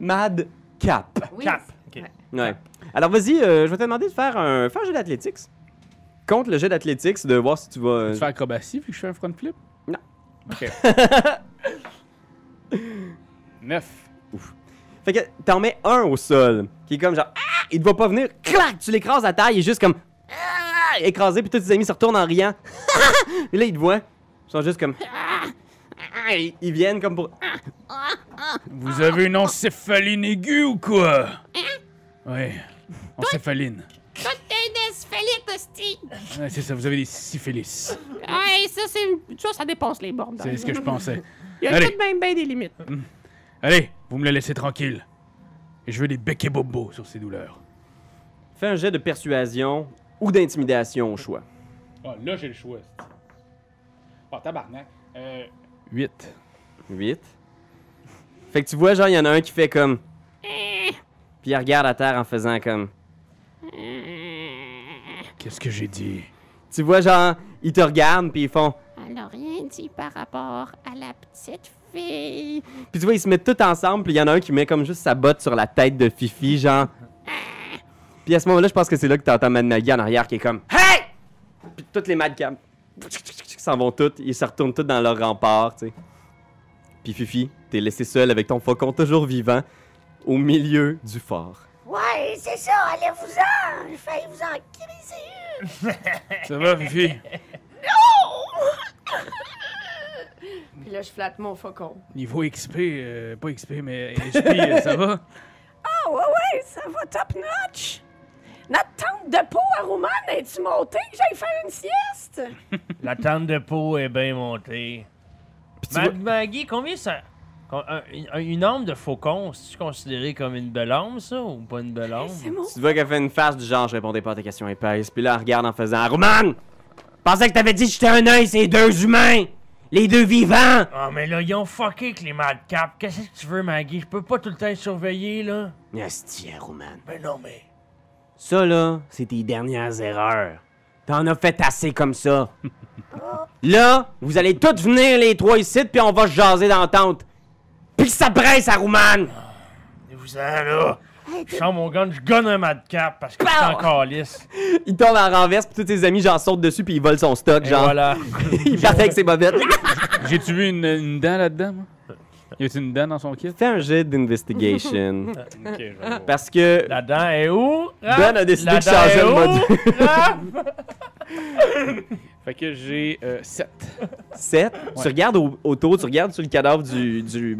Mad Cap. Oui. Cap. Ok. Ouais. Alors vas-y, je vais te demander de faire un jeu d'athlétiques. Contre le jeu d'athlétiques, de voir si tu vas... Tu fais acrobatie vu que je fais un front flip? Non. OK. 9. Fait que t'en mets un au sol, qui est comme genre, ah, il te va pas venir, clac, tu l'écrases à terre, il est juste comme, ah, écrasé, puis tous tes amis se retournent en riant. Et là, ils te voient, ils sont juste comme, ah, ah, ils viennent comme pour, Vous avez une encéphaline aiguë ou quoi? Oui, encéphaline. Toi, t'es une sphélique, hostie. Ouais, c'est ça, vous avez des syphilis. Ouais, ça dépasse les bornes. C'est ce que je pensais. Il y a Allez. tout de même bien des limites. Allez, vous me la laissez tranquille. Et je veux des becs et bobos sur ces douleurs. fais un jet de persuasion ou d'intimidation au choix. Ah, là, j'ai le choix. Oh, tabarnak. 8. 8. Fait que tu vois, genre, il y en a un qui fait comme, puis il regarde à terre en faisant comme, Qu'est-ce que j'ai dit? tu vois, genre, ils te regardent, puis ils font, Elle a rien dit par rapport à la petite fille. puis tu vois, ils se mettent tous ensemble, puis il y en a un qui met comme juste sa botte sur la tête de Fifi, genre. Puis à ce moment-là, je pense que c'est là que t'entends Mad Maggie en arrière qui est comme Hey! Puis toutes les Mad Cam s'en vont toutes, ils se retournent tous dans leur rempart, tu sais. Puis Fifi, t'es laissé seul avec ton faucon toujours vivant au milieu du fort. Ouais, c'est ça, allez-vous-en. J'ai failli vous en criser une. Ça va, Fifi? Puis là, je flatte mon faucon. Niveau XP, pas XP, mais HP, ça va? Ah, ouais, ça va top notch. Notre tente de peau à Roumane, es-tu montée que j'aille faire une sieste? La tente de peau est bien montée. Puis tu vois- Maggie, combien ça. Une arme de faucon, c'est-tu considéré comme une belle arme, ça, ou pas une belle arme? C'est mon... Tu vois qu'elle fait une face du genre je répondais pas à tes questions épaisses. Puis là, elle regarde en faisant Roman! Pensais que t'avais dit que j'étais un œil, c'est deux humains! Les deux vivants! Ah, mais là, ils ont fucké avec les madcaps. Qu'est-ce que tu veux, Maggie? Je peux pas tout le temps surveiller, là. Asti, Roman. Ben non, mais. Ça, là, c'est tes dernières erreurs. T'en as fait assez comme ça. Là, vous allez tous venir les trois ici, puis on va se jaser dans la tente. Puis que ça presse à Roumane! Et vous allez là. Je sors mon gun, je gonne un madcap parce que je suis encore lisse. Il tombe en renverse, puis tous ses amis, genre, sautent dessus, puis ils volent son stock, Et genre. voilà. Il part avec ses bobettes. J'ai-tu vu une dent là-dedans, moi? Y a-t-il une dent dans son kit? Fais un jet d'investigation. Ok, je vais voir. Parce que La dent est où? Ben a décidé La de changer dent le est mode. où? Raph? Fait que j'ai 7. 7. Ouais. Tu regardes autour, tu regardes sur le cadavre du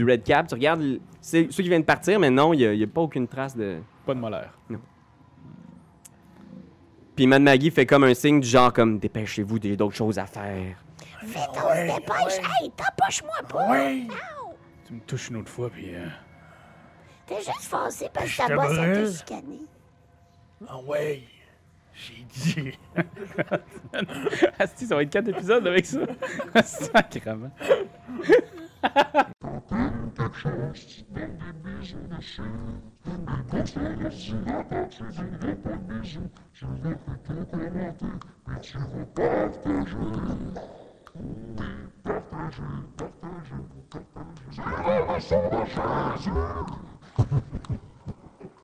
Red Cap, tu regardes c'est ceux qui viennent de partir, mais non, il n'y a pas aucune trace de... Pas de molaire. Puis Mad Maggie fait comme un signe du genre comme dépêchez-vous, il y a d'autres choses à faire. Vite, on se dépêche. Hey, t'empoche-moi pas. Oui. Tu me touches une autre fois, puis... T'es juste foncé parce que Je ta te bosse a brûle. été chicanée. Ah ouais. J'ai dit. Asti, ça va être 4 épisodes avec ça. Sacrément.